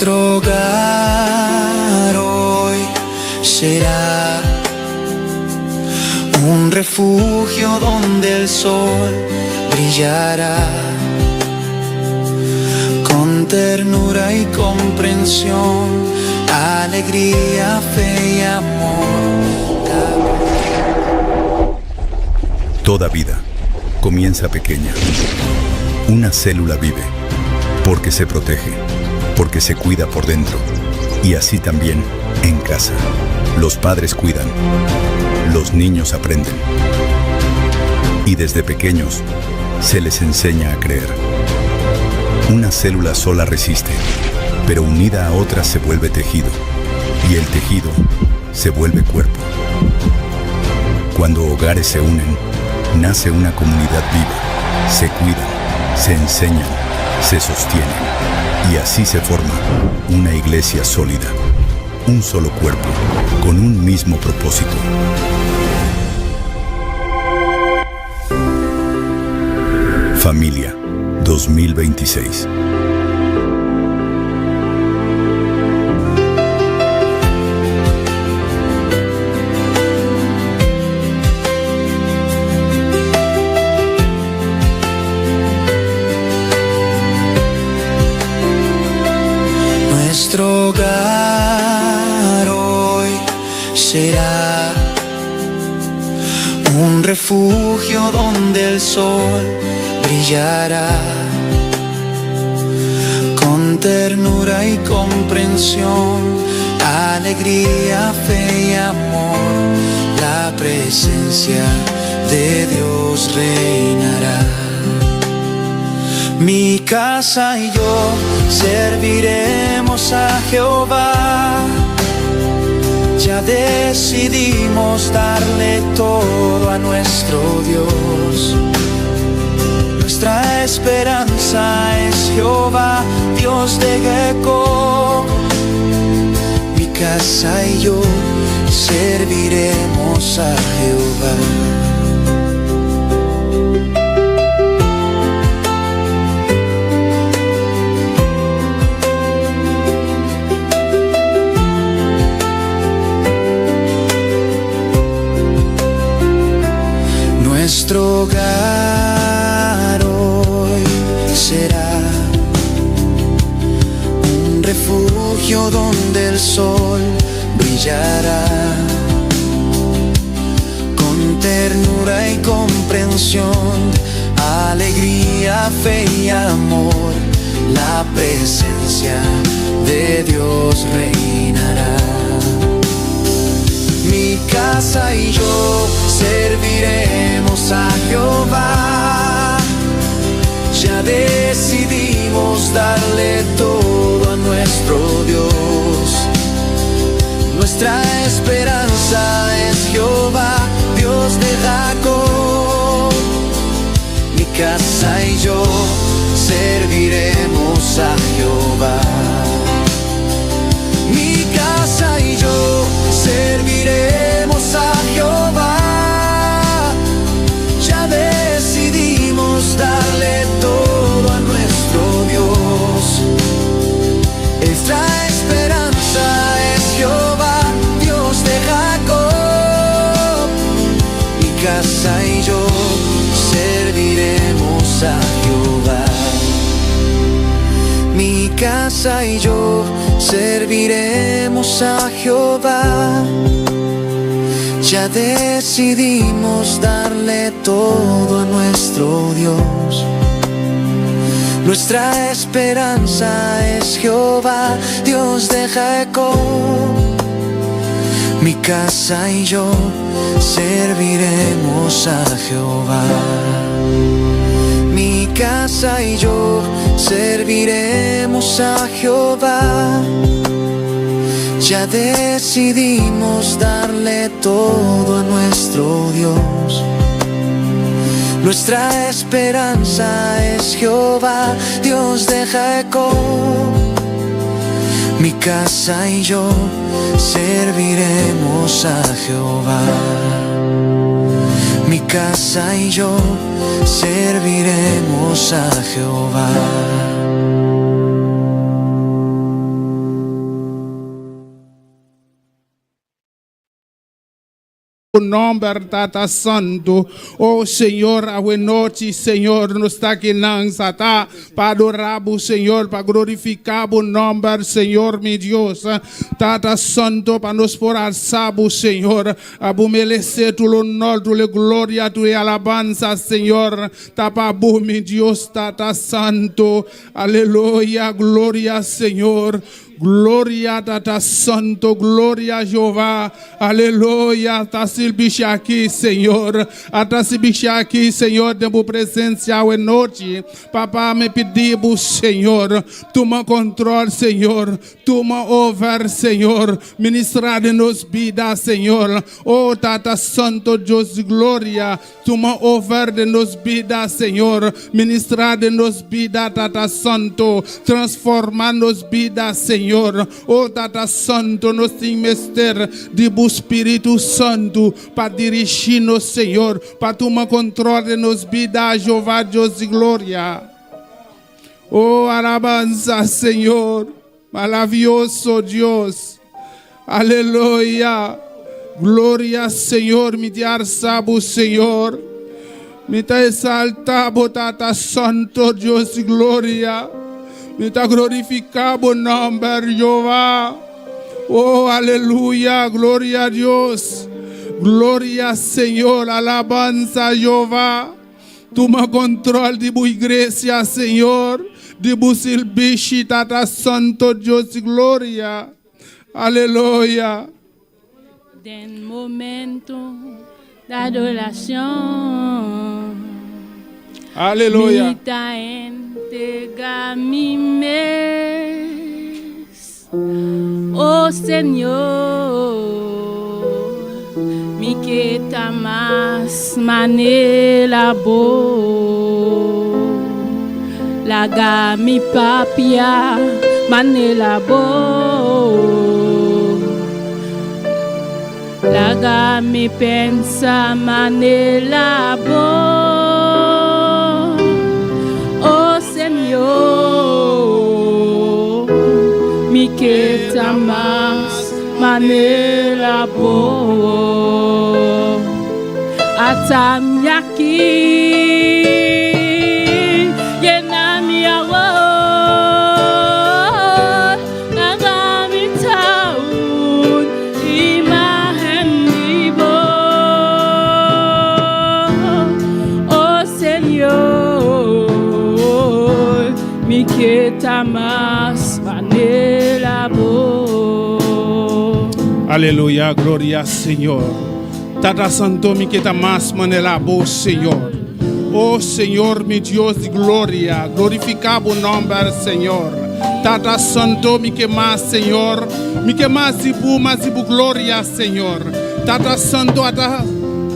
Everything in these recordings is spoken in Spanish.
Nuestro hogar hoy será un refugio donde el sol brillará con ternura y comprensión, alegría, fe y amor. Toda vida comienza pequeña. Una célula vive porque se protege, porque se cuida por dentro. Y así también en casa. Los padres cuidan, los niños aprenden. Y desde pequeños se les enseña a creer. Una célula sola resiste, pero unida a otra se vuelve tejido. Y el tejido se vuelve cuerpo. Cuando hogares se unen, nace una comunidad viva. Se cuidan, se enseñan, se sostienen. Y así se forma una iglesia sólida. Un solo cuerpo, con un mismo propósito. Familia 2026. Nuestro hogar hoy será un refugio donde el sol brillará con ternura y comprensión, alegría, fe y amor. La presencia de Dios reinará. Mi casa y yo serviremos a Jehová. Ya decidimos darle todo a nuestro Dios. Nuestra esperanza es Jehová, Dios de Jacob. Mi casa y yo serviremos a Jehová. Nuestro hogar hoy será un refugio donde el sol brillará con ternura y comprensión, alegría, fe y amor. La presencia de Dios reinará. Mi casa y yo serviremos a Jehová. Ya decidimos darle todo a nuestro Dios. Nuestra esperanza es Jehová, Dios de Jacob. Mi casa y yo serviremos a Jehová. Mi casa y yo serviremos a Jehová. Ya decidimos darle todo a nuestro Dios. Nuestra esperanza es Jehová, Dios de Jacob. Mi casa y yo serviremos a Jehová. Mi casa y yo serviremos a Jehová. Ya decidimos darle todo a nuestro Dios. Nuestra esperanza es Jehová, Dios de Jacob. Mi casa y yo serviremos a Jehová. Mi casa y yo serviremos a Jehová. Ya decidimos darle todo a nuestro Dios. Nuestra esperanza es Jehová, Dios de Jacob. Mi casa y yo serviremos a Jehová. Mi casa y yo serviremos a Jehová. o nome Tata Santo. Oh Senhor, a noite, Senhor, nos está aqui não sata para adorar o Senhor, para glorificar o nome, Senhor, meu Deus. Tata Santo, para nos por alçar o Senhor, a merecer tu honor, tu glória, tu alabança, Senhor. Tapa bu, meu Deus, Tata Santo. Aleluia, glória, Senhor. Glória Tata Santo, glória Jeová, aleluia, tá se bicho aqui, Senhor, tá se bicho aqui, Senhor, de tua presença hoje noite, papá me pediu, Senhor, toma controle, Senhor, toma over, Senhor, ministrar de nos vida, Senhor, oh Tata Santo, Deus de glória, toma over de nos vida, Senhor, ministrar de nos vida, Tata Santo, transformar nos vida, Senhor. Oh Tata Santo, nos tem mestre de bu Espírito Santo para dirigir-nos, Senhor, para tomar controle de nos vida, Jeová, Deus de glória. Oh, alabanza, Senhor, maravilhoso Deus, aleluia, glória, Senhor, me dar sabo, Senhor, me te exaltabo, Tata Santo, Deus de glória. Me ta glorificar o nome de Jehová. Oh, aleluia, glória a Deus. Glória, Senhor, alabanza, Jehová. Toma controle de tua igreja, Senhor. De bu serviço, Tata Santo, Deus de glória. Aleluia. Den momento da adoração. Aleluia. Me ta entrega mi mes, oh Senhor, mi que ta mas manela bo, laga mi papia manela bo, laga mi pensa manela bo. Mi que tamas manela bo atam yaki yena mi awo nagami taun imahen ibo oh Senhor mi que tamas manela bo. Aleluia, glória, Senhor. Tata Santo, me que mais manela bo, Senhor. Oh, Senhor, meu Deus de glória, glorificar o nome do Senhor. Tata Santo, me que mais, Senhor, me que mais de glória, Senhor. Tata Santo,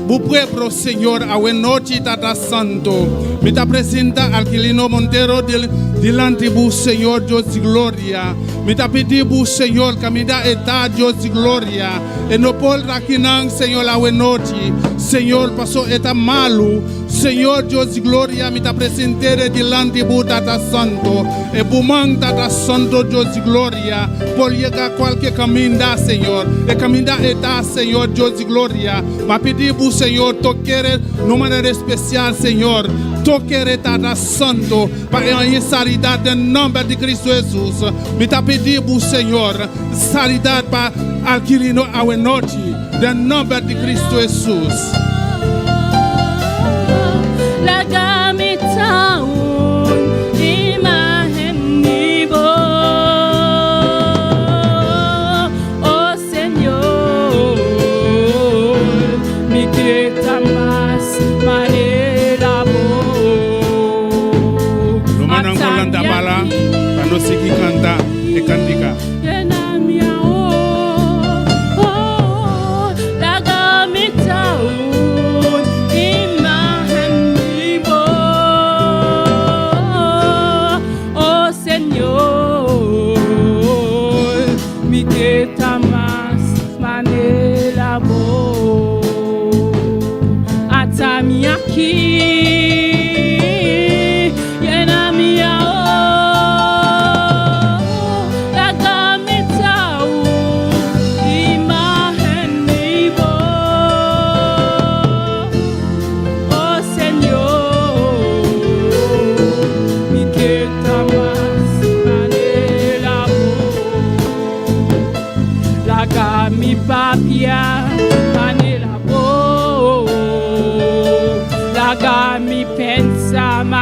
o pueblo, Senhor, a noite, Tata Santo, me te apresenta Aquilino Monteiro delante do Senhor, Deus de glória. Me te pediu, Senhor, que me dá etá, Deus de glória. E no polo aqui não, Senhor, a noite, Senhor, passou etá malo. Senhor, Deus de glória, me te apresentei delante do Tata Santo. E bumang Tata Santo, Deus de glória, por chegar qualquer caminho, Senhor. E caminho etá, Senhor, Deus de glória. Mas pediu, Senhor, toquer de maneira especial, Senhor. Toquer Tata Santo, para a sanidade em nome de Cristo Jesus. Me te pediu, Senhor, sanidade para Aquilino a noite, em nome de Cristo Jesus. Lagami taun imahen ibo, oh Senhor, mi que tamas manela bo. Lumanang kolanda bala, pano siki kanta e kantika. Laga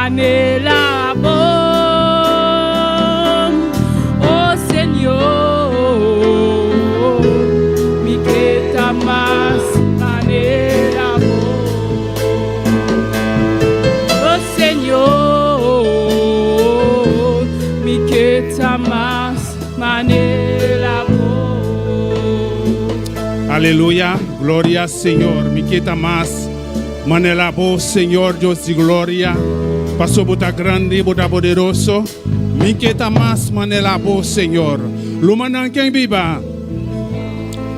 manelabo. Oh Señor, mi queta más manelabo. Oh Señor, mi queta más manelabo. Aleluya, gloria Señor. Mi quita más, manela voz Señor, Dios de gloria. Paso bota grande, bota poderoso. Mi quita más, manela voz Señor. Lumanan quien viva.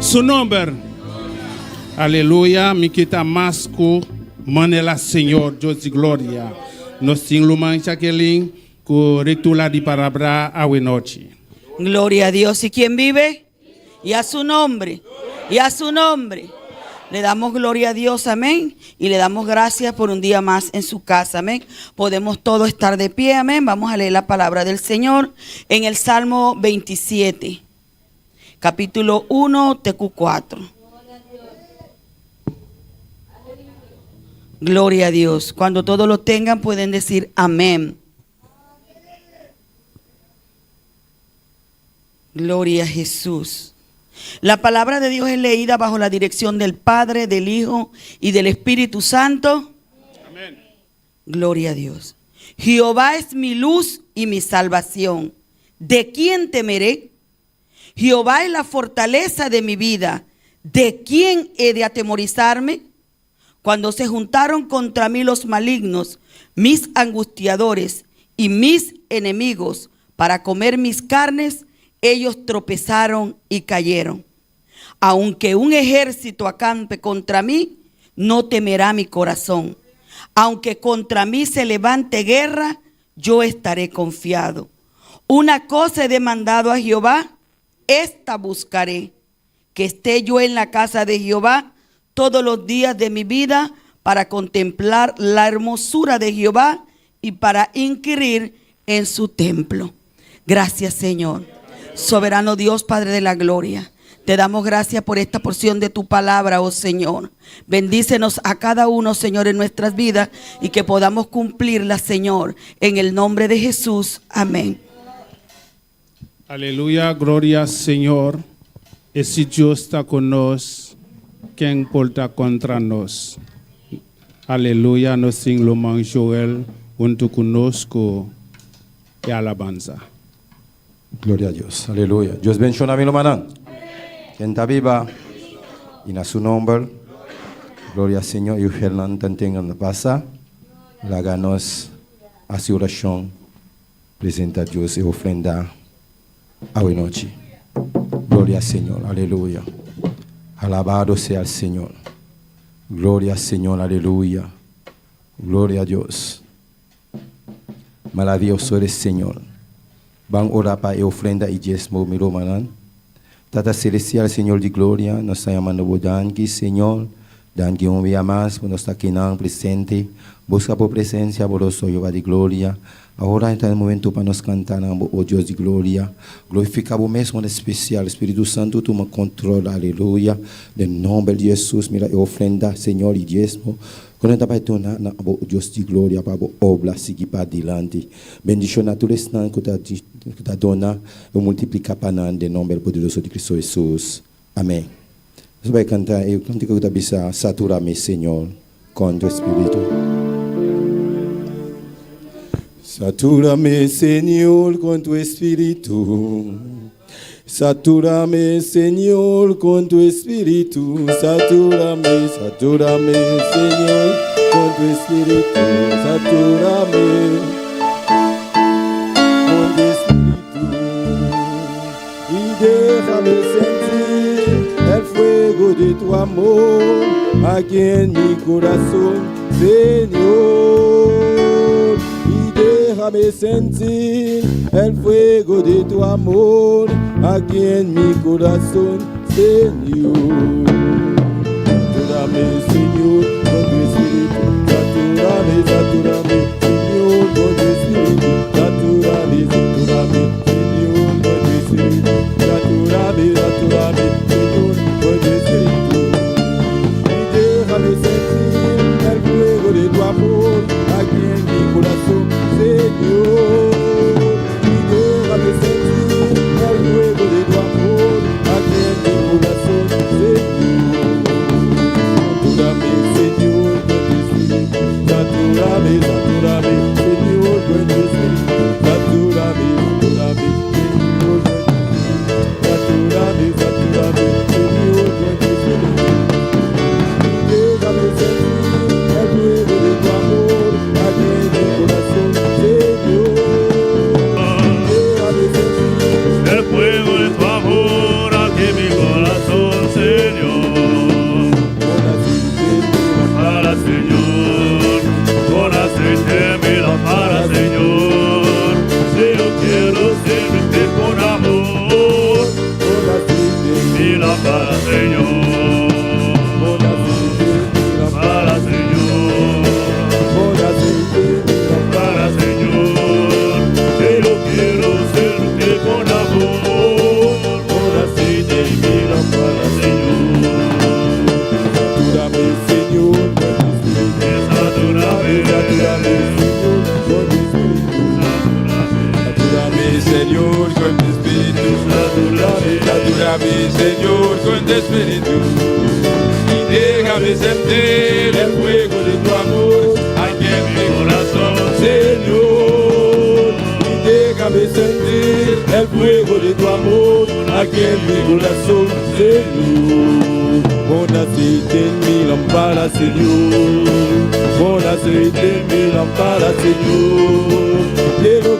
Su nombre. Aleluya, mi quita más ku manela Señor, Dios de gloria. Nos sin luman chakelin ku rectula di parabra awenochi. Gloria a Dios. ¿Y quién vive? Y a su nombre. Y a su nombre. Le damos gloria a Dios, amén. Y le damos gracias por un día más en su casa, amén. Podemos todos estar de pie, amén. Vamos a leer la palabra del Señor en el Salmo 27, capítulo 1, TQ4. Gloria a Dios. Cuando todos lo tengan pueden decir amén. Gloria a Jesús. La palabra de Dios es leída bajo la dirección del Padre, del Hijo y del Espíritu Santo. Amén. Gloria a Dios. Jehová es mi luz y mi salvación. ¿De quién temeré? Jehová es la fortaleza de mi vida. ¿De quién he de atemorizarme? Cuando se juntaron contra mí los malignos, mis angustiadores y mis enemigos, para comer mis carnes, ellos tropezaron y cayeron. Aunque un ejército acampe contra mí, no temerá mi corazón. Aunque contra mí se levante guerra, yo estaré confiado. Una cosa he demandado a Jehová, esta buscaré, que esté yo en la casa de Jehová todos los días de mi vida, para contemplar la hermosura de Jehová y para inquirir en su templo. Gracias, Señor. Soberano Dios, Padre de la gloria, te damos gracias por esta porción de tu palabra, oh Señor. Bendícenos a cada uno, Señor, en nuestras vidas y que podamos cumplirla, Señor, en el nombre de Jesús. Amén. Aleluya, gloria Señor. Y si Dios está con nos, ¿quién porta contra nos? Aleluya, nos sing lo man Joel, junto conosco y alabanza. Gloria a Dios, aleluya. Dios bendiga a mi hermano. Quien está viva, y en su nombre, gloria al Señor. Y Fernando tengan la paz, la ganos a su oración, presenta a Dios y ofrenda a hoy noche. Gloria al Señor, aleluya. Alabado sea el Señor. Gloria al Señor, aleluya. Gloria a Dios. Maravilloso eres Señor. Van orar para la ofrenda y diezmo, mi hermano. Tata celestial, Señor de gloria, nos está llamando por danki, Señor. Danki un día más, por nuestra quinán presente. Busca por presencia, por los Jehová de gloria. Ahora está el momento para nos cantar, oh Dios de gloria. Glorifica vos mesmo en especial. Espíritu Santo, tú me controlas, aleluya. En nombre de Jesús, mira, ofrenda, Señor, y diezmo. Con esta persona, oh Dios de gloria, para vos obra, seguir para adelante. Bendición a todos los que te dona y multiplica para nada, en nombre poderoso de Cristo Jesús. Amén. Yo voy a cantar, eu cantigo que te bisa, satura-me, Señor, con tu Espíritu. Satúrame, Señor, con tu Espíritu. Satúrame, Señor, con tu Espíritu. Satúrame, satúrame, Señor, con tu Espíritu. Satúrame con tu Espíritu. Y déjame sentir el fuego de tu amor aquí en mi corazón, Señor. Déjame sentir el fuego de tu amor aquí en mi corazón, Señor. Satúrame, Señor, con tu Espíritu. Satúrame, satúrame, Señor, con tu Espíritu. Satúrame, satúrame, Señor, con tu Espíritu. Satúrame, satúrame, Señor, con tu Espíritu. Y déjame sentir el fuego de tu amor aquí en mi corazón. aquí en mi corazón, Señor. Pon aceite en mi lámpara, Señor. Pon aceite en mi lámpara, Señor. Quiero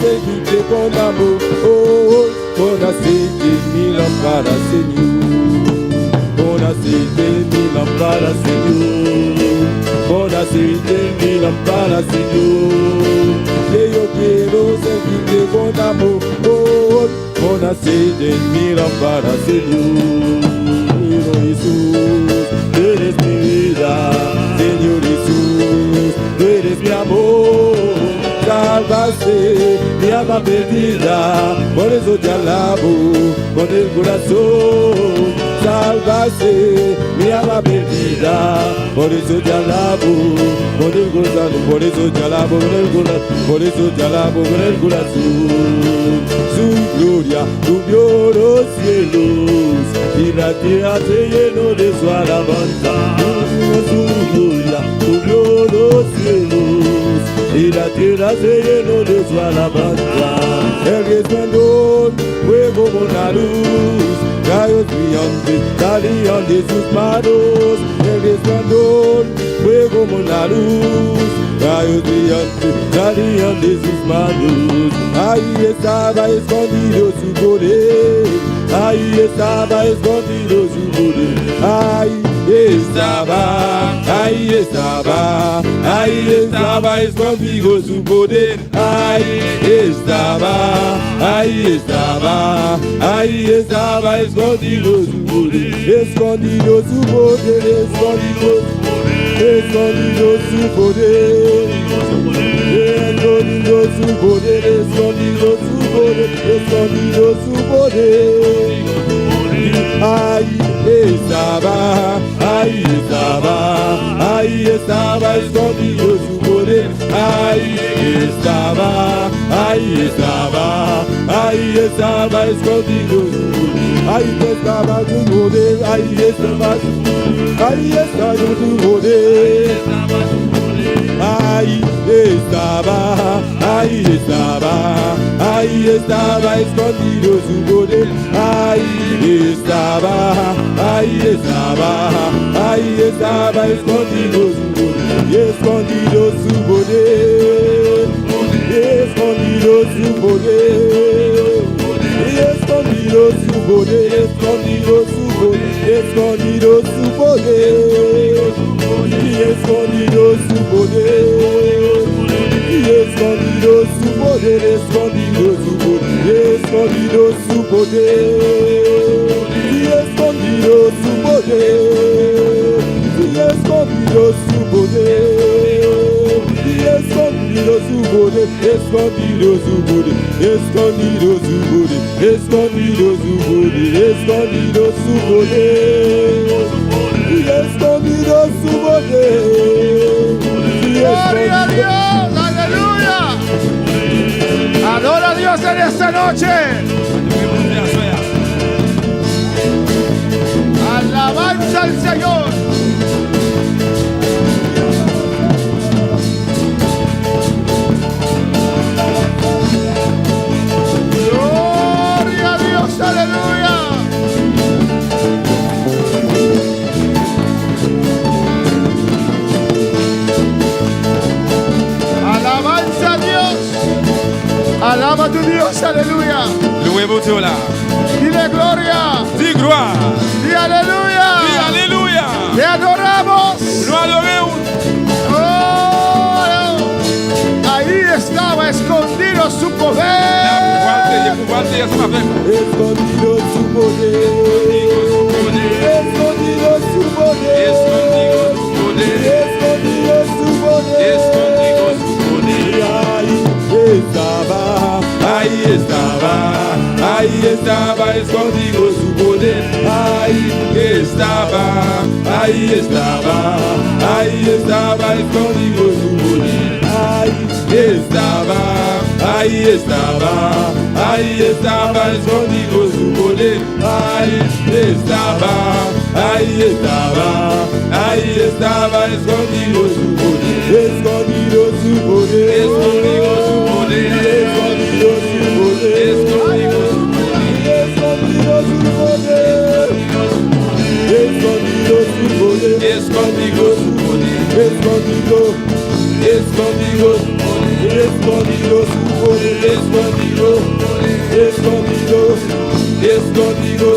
seguirte con amor. Oh, pon aceite en mi lámpara, Señor. Pon aceite en mi lámpara, Señor. Pon aceite en mi lámpara, Señor. Que yo quiero seguirte con amor. Oh, pon aceite en mi lámpara, Señor. Jesús, tú eres mi vida, Señor Jesús, tú eres mi amor. Salvaste mi alma perdida, por eso te alabo con el corazón. Salvaste mi alma perdida, por eso te alabo con el corazón, por eso te alabo con el corazón, por eso te alabo con el corazón. Su gloria cubrió los cielos y la tierra se llenó de su alabanza. Su gloria cubrió los cielos y la tierra se llenó de su alabanza. El resplandor fue como una luz, rayos brillantes salían de sus manos. El resplandor fue como una luz, rayos brillantes salían de sus manos. Ahí estaba escondido su poder, ahí estaba escondido su poder. Ahí estaba escondido su poder. Ahí estaba escondido su poder. Escondido su poder, escondido su poder. Escondido su poder, escondido su poder, escondido su poder. Ahí estaba escondido su poder. Ahí estaba escondido su poder. Ahí estaba su poder, ahí estaba su poder. Ahí estaba escondido su poder. Ahí estaba escondido su poder. Escondido su poder, escondido su poder. Escondido su poder, escondido su poder, escondido su poder. Escondido su poder, escondido su poder, escondido su poder, escondido su poder, escondido su poder, escondido su poder, escondido su poder, escondido su poder, escondido su poder, escondido su poder, escondido su poder, escondido su poder. Gloria a Dios, aleluya. Adora a Dios en esta noche. Alabanza al Señor. Gloria a Dios, aleluya. Alabanza a Dios. Alaba a tu Dios, aleluya. Louez-vous là. Dile gloria. Dis gloire. Di aleluya. Dis alléluia. Te adoramos. Nous adorons. Oh, ahí estaba escondido su poder. Escondido su poder. Escondido su poder. Escondido su poder. Escondido su poder. Escondido su poder. Ahí estaba escondido su poder. Ahí estaba escondido su poder. Ahí estaba escondido su poder. Ahí estaba escondido su poder. Escondido su poder. Escondido su poder. Escondido su poder. Escondido su poder. Escondido escondido, escondido su poder, escondido, escondido, escondido,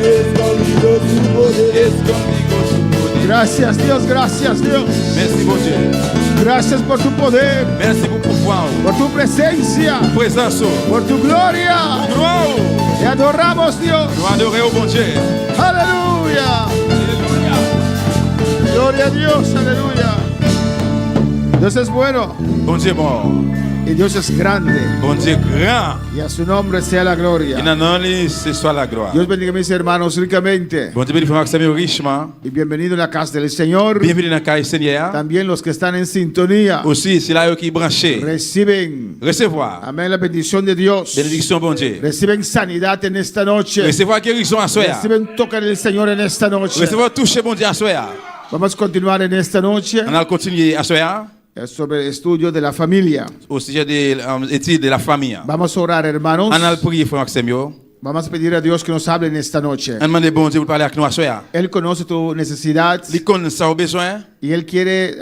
escondido su poder, escondido su poder. Gracias Dios, gracias Dios. Merci mon Dieu. Gracias por tu poder, Merci pour pouvoir, por tu presencia, présence, por tu gloria. gloire. Te adoramos Dios. Nous adorons au bon Dieu. Aleluya. Alléluia. Gloria a Dios, aleluya. Dios es bueno Bon Dieu bon, y Dios es grande bon Dieu grand. y a su nombre sea la Et gloria. dans nos livres, ce soit la gloire. Dios bendiga a mis hermanos ricamente Bon Dieu bénisse Maxime richement. y bienvenido en la casa del Señor. Bienvenue dans le cahier Seigneur. También los que están en sintonía Aussi, c'est là qui est branché. reciben, Recevoir. amén, la bendición de Dios. Bénédiction, bon Dieu. Reciben sanidad en esta noche. Recevoir guérison à soi. Reciben toque del Señor en esta noche. Recevoir toucher, bon Dieu, à soi. Vamos a continuar en esta noche On a continué à soi sobre el estudio de la familia. au sujet de l'étude de la famille. Vamos a orar, hermanos. On a prié, frère Maxime. On Vamos a pedir a Dios que nos hable en esta noche. a demandé, bon Dieu, pour parler avec nous à soi. Él conoce tu necesidad Il connaît ça besoin. y Él quiere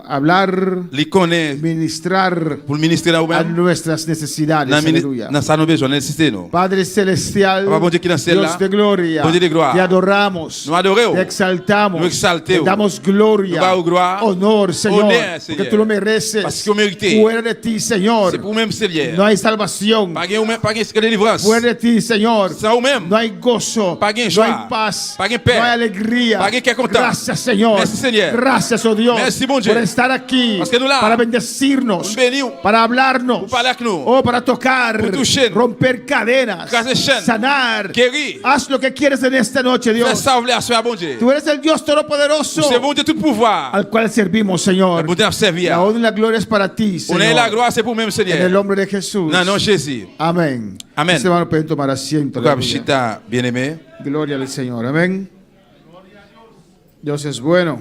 hablar, Il connaît ministrar pour le ministère là ou a même. nuestras necesidades. Aleluya. Dans ça, nous besoin, nécessité nous. Padre celestial, Papa, bon Dieu qui est dans celle-là. Dios de gloria, Bon Dieu de gloire. te adoramos, Nous adorons. te exaltamos, Nous exaltemos. te damos gloria, Nous damos gloire. honor, Señor, Honneur, porque Seigneur. tú lo mereces. Parce que vous méritez. Fuera de ti, Señor, C'est pour vous-même, Seigneur. no hay salvación. Pas de délivrance. Fuera de ti, Señor, Sans vous-même. no hay gozo, Pas de no joie. hay paz, Pas de paix. no hay alegría. Pas de que content. Gracias, Señor. Merci, Seigneur. Gracias, oh Dios, Merci, bon Dieu. por estar aquí, Parce que nous là. para bendecirnos, Nous bénissons. para hablarnos, Pour parler avec nous. oh, para tocar, Pour toucher. romper cadenas, Casser chaînes. sanar. Guérir. Haz lo que quieres en esta noche, Fais Dios. ça, vous voulez, à soi, bon Dieu. Tú eres el Dios todopoderoso C'est bon Dieu, tout pouvoir. al cual servimos, Señor. Bon Dieu, à servir. La honra y la gloria es para ti, On est la Señor. gloire, c'est pour même, En el Seigneur. nombre de Jesús. Non, non, Jésus. Amén. Amén. Este hermano pueden tomar asiento. Pourquoi, Aleluya. Chita, bien-aimé. Gloria al Señor. Amén. Dios es bueno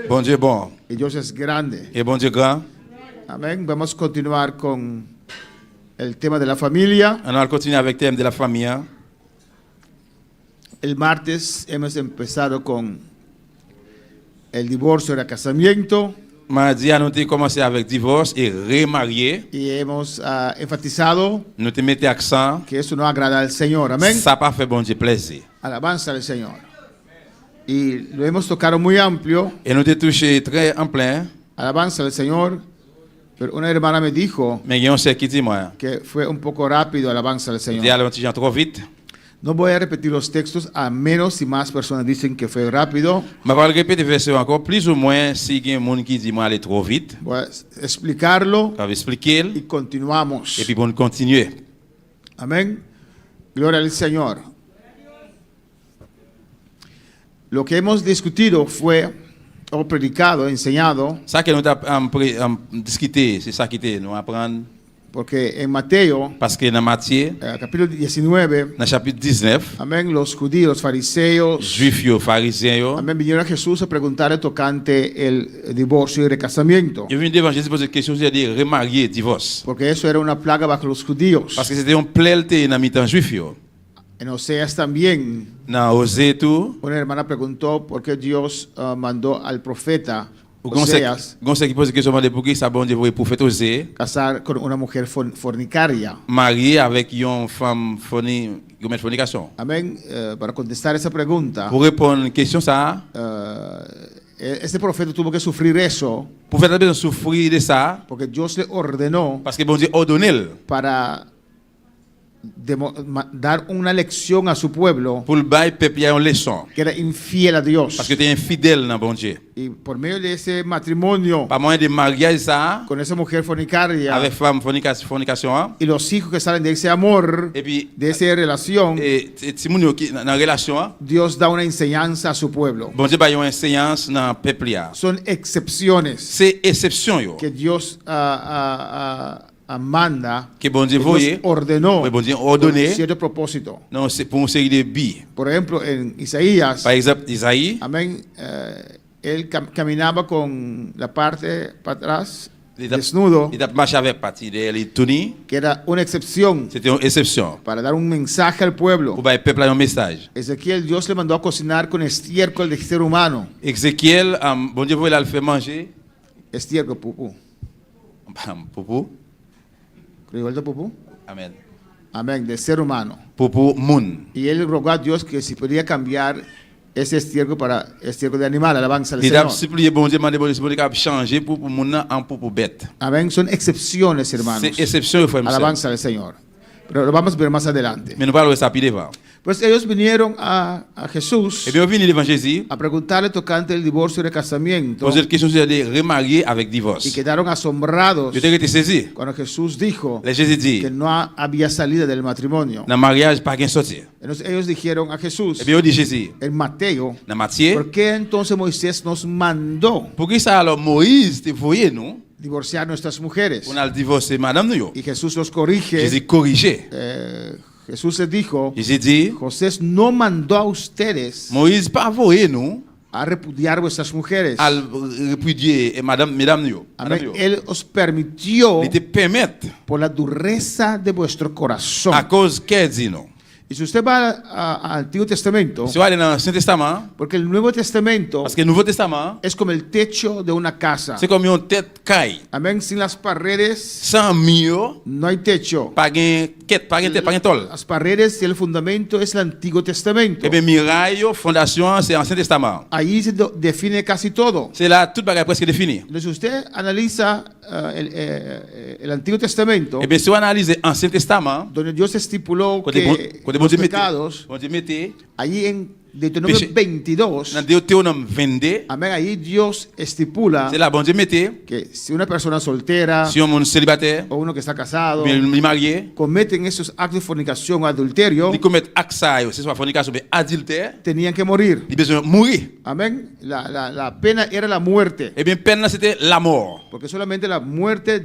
Bon Dieu, bon. y Dios es grande. Et bon Dieu, grand. Amén. Vamos a continuar con el tema de la familia. On va continuer avec le thème de la famille. El martes hemos empezado con el divorcio y el casamiento Mardi, nous avons commencé avec divorce et remarié. y hemos enfatizado Nous avons mis accent. que eso no agrada al Señor. Amén. Ça n'a pas fait bon Dieu plaisir. Alabanza al Señor. Y lo hemos tocado muy amplio. Et nous avons touché très en plein. Alabanza al Señor. Pero una hermana me dijo Mais il y a un seul qui dit, moi, que fue un poco rápido. Alabanza al il dit, Señor. allez, on dit trop vite. No voy a repetir los textos a menos si más personas dicen que fue rápido. Je vais répéter le verset encore, plus ou moins, si il y a un qui dit, moi, aller trop vite. Voy a explicarlo Je vais expliquer. y continuamos. Et puis, bon, continuer. Amén. Gloria al Señor. Lo que hemos discutido fue, o predicado, enseñado, Ça que nous avons discuté, c'est ça qui était, nous apprendre. porque en Mateo, Parce que dans Matthieu, capítulo 19, dans le chapitre 19, amén, los judíos, los fariseos, Juifs, yo, pharisiens, yo, amén, vinieron a Jesús a preguntarle tocante el divorcio y recasamiento, ils viennent devant Jésus poser une question sur dire remarier, divorce. porque eso era una plaga bajo los judíos. Parce que c'était un plaileté dans le temps juif. Yo. En Oseas también, Dans Osée, tout, una hermana preguntó por qué Dios mandó al profeta ou qu'on sait Oseas qui pose une question de pourquoi ça bon Dieu pour le prophète Osée, casar con una mujer fornicaria. marié avec une femme fornication. Amén. Para contestar esa pregunta, Pour répondre à une question, ça, este profeta tuvo que sufrir eso pour faire besoin de souffrir de ça, porque Dios le ordenó parce que bon Dieu ordonné para dar una lección a su pueblo pour le bail peuple y a une leçon. que era infiel a Dios. Parce que tu es infidèle dans bon Dieu. Y por medio de ese matrimonio Par moyen de mariage, ça, con esa mujer fornicaria avec femme fornication, hein, y los hijos que salen de ese amor, et puis, de esa relación, et si moun yo qui dans la relation, hein, Dios da una enseñanza a su pueblo. bon Dieu, bah, y a une séance dans le peuple. Là. Son excepciones C'est exception, yo. que Dios manda, Que bon Dieu que voyait, Dios ordenó oui, bon Dieu con ordonné, cierto propósito. non, c'est pour une série de billes. Por ejemplo, en Isaías, Par exemple, Isaïe, amén, él caminaba con la parte para atrás, il a desnudo, marché avec partie de les Tony, que era una excepción c'était une exception. para dar un mensaje al pueblo. Pour bah, le peuple a un message. Ezequiel, Dios le mandó a cocinar con estiércol de ser humano. Ézéchiel, bon Dieu voulait le faire manger, Estiércol, pupú. Pupu. criollo de Pupú. Amen. Amén, de ser humano. Pupu mun. Y él rogó a Dios que si podía cambiar ese estiércol para estiércol de animal, alabanza al Il a Señor. supplié bon Dieu, demandé bon Dieu, pour changer pour moun nan en pupu bête. Amén, son excepciones, hermanos. C'est exception, frère. Alabanza al Señor. Pero lo vamos a ver más adelante. Mais nous parlons de ça plus devant. Pues ellos vinieron a Jesús Et bien, on vient devant Jésus, a preguntarle tocante el divorcio y el casamiento poser la question sur les remariés avec y divorce. quedaron asombrados Je t'ai été saisi. cuando Jesús dijo Le Jésus dit, que no había salida del matrimonio. dans le mariage, pas qu'un sorti. Entonces ellos dijeron a Jesús, Et bien, on dit Jésus, en Mateo, dans Matthieu, ¿por qué entonces Moisés nos mandó pour qui ça alors Moïse te voyé nous, divorciar nuestras mujeres? on a le divorcé madame nous. Y Jesús los corrige. Jésus corrigé. Jesús les dijo, Jésus dit, José no mandó a ustedes Moïse pas voyé nous a repudiar vuestras mujeres. à répudier mesdames nous. Amén. Él os permitió Il te permet por la dureza de vuestro corazón. à cause qu'elle dit non. Y si usted va al Antiguo Testamento, Si on va aller dans l'Ancien Testament, porque el Nuevo Testamento parce que le Nouveau Testament, es como el techo de una casa. c'est comme une tête caille. Amén. Sin las paredes Sans mur, no hay techo. pas de quête, pas de tête, pas de tôle. Las paredes y el fundamento es el Antiguo Testamento. Et bien, miraille, fondation, c'est l'Ancien Testament. Ahí se define casi todo. C'est là, toute bagarre presque définie. Entonces usted analiza el Antiguo Testamento, Et bien, si on analyse l'Ancien Testament, donde Dios estipuló quand que bon los Dieu mette, pecados, bon Dieu mette, allí en Deuteronomio Péché. 22, dans Deutéronome 22, amén, ahí Dios estipula c'est là, bon Dieu mette, que si una persona soltera si on est célibataire, o uno que está casado bien marié, cometen esos actos de fornicación o adulterio, il commet acte ça, c'est soit fornication, mais adultère, tenían que morir. il a besoin de mourir. Amén. La pena era la muerte, Et bien, peine, c'était la mort. porque solamente la muerte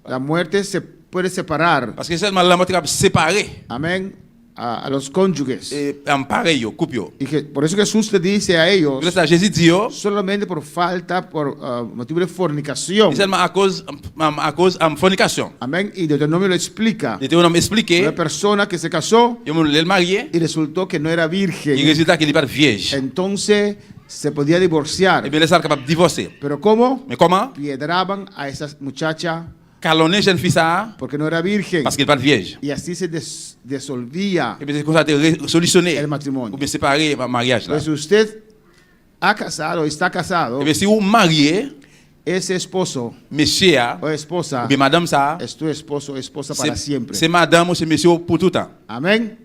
la muerte se puede separar. Parce que seulement la mort est séparée. Amén. A los cónyuges. Et en pareil, couple. Y que, por eso Jesús le dice a ellos, C'est ça, Jésus dit, solamente por falta, por motivo de fornicación. seulement à cause de fornication. Amén. Y Deuteronomio lo explica. Deutéronome expliqué, Una persona que se casó le marié, y resultó que no era il virgen, résultat qu'il n'est pas vierge. entonces se podía divorciar. Et bien, les hommes capables de divorcer. Pero ¿cómo? Mais comment? Piedraban a esa muchacha Calonner jeune fille ça, porque no era virgen. parce qu'il n'est pas vierge. Y así se disolvía Et bien, c'est comme ça de solutionner, el matrimonio. ou bien séparer le mariage là. Pues si usted ha casado, está casado, Et bien, si vous mariez, ese esposo monsieur, o esposa ou bien madame ça, es tu esposo o esposa para siempre. c'est madame ou c'est monsieur pour tout le temps. Amén.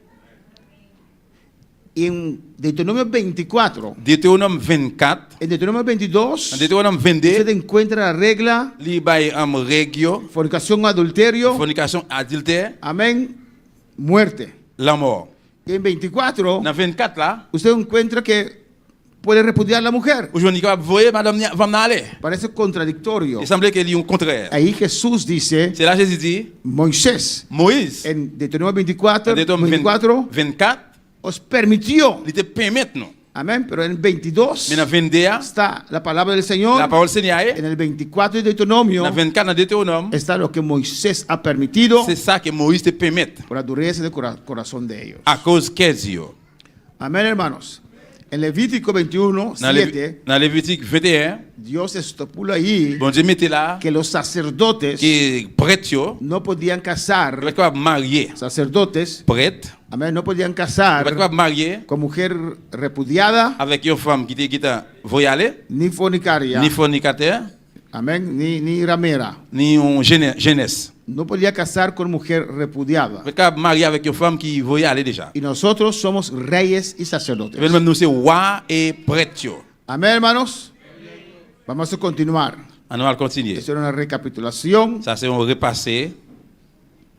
Y en Deuteronomio 24, Deutéronome 24, en Deuteronomio 22, en Deutéronome usted 22, encuentra la regla, il y a un règle, fornicación o adulterio, fornication adultère, amén, muerte. la mort. Y en 24, Dans 24 là, usted encuentra que puede repudiar a la mujer. aujourd'hui, vous voyez, madame, va m'en aller. Parece contradictorio. Il semblait qu'il y ait un contraire. Ahí Jesús dice, C'est là Jésus dit, Moisés, Moïse, en Deuteronomio 24, en Deutéronome 24 24, os permitió. il te permet non. Amén. Pero en 22 Mais dans 22, está la palabra del Señor. la parole Seigneur, En el 24 de Deuteronomio dans 24 dans Deutéronome, está lo que Moisés ha permitido c'est ça que Moïse te permet, por la dureza del corazón de ellos. à cause qu'elle dit. Amén, hermanos. En Levítico 21, Dans 7, Lévitique 21, Dios estipula ahí bon Dieu mettez là, que los sacerdotes que prêtre, no podían casar, il va être marié, sacerdotes, prêtre, amén, no podían il va casar être marié con mujer repudiada, avec une femme qui t'a voyagé, ni fornicaria, ni fornicateur, amén, ni ramera. ni une jeunesse. No podía casar con mujer repudiada. Il va être marié avec une femme qui voyage déjà. Y nosotros somos reyes y sacerdotes. Même nous, c'est roi et prêtre. Amén, hermanos. Vamos a continuar. On va continuer. Esto era una recapitulación. Ça, c'est un repassé.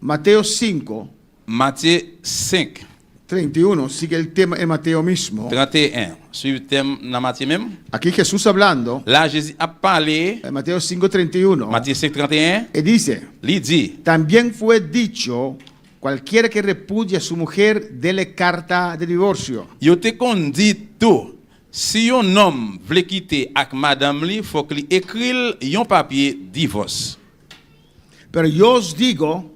Mateo 5, Matthieu 5, 31, sigue el tema en Mateo mismo. 31. Suivez le thème dans Matthieu même. Aquí Jesús hablando, Là, Jésus a parlé, en Mateo 5, 31, Matthieu 5, 31, y dice, il dit, también fue dicho, cualquiera que repudie a su mujer, dele carta de divorcio. yo te kon dit tout, si un homme veut quitter avec madame li, faut qu'il écrive un papier divorce. Pero yo os digo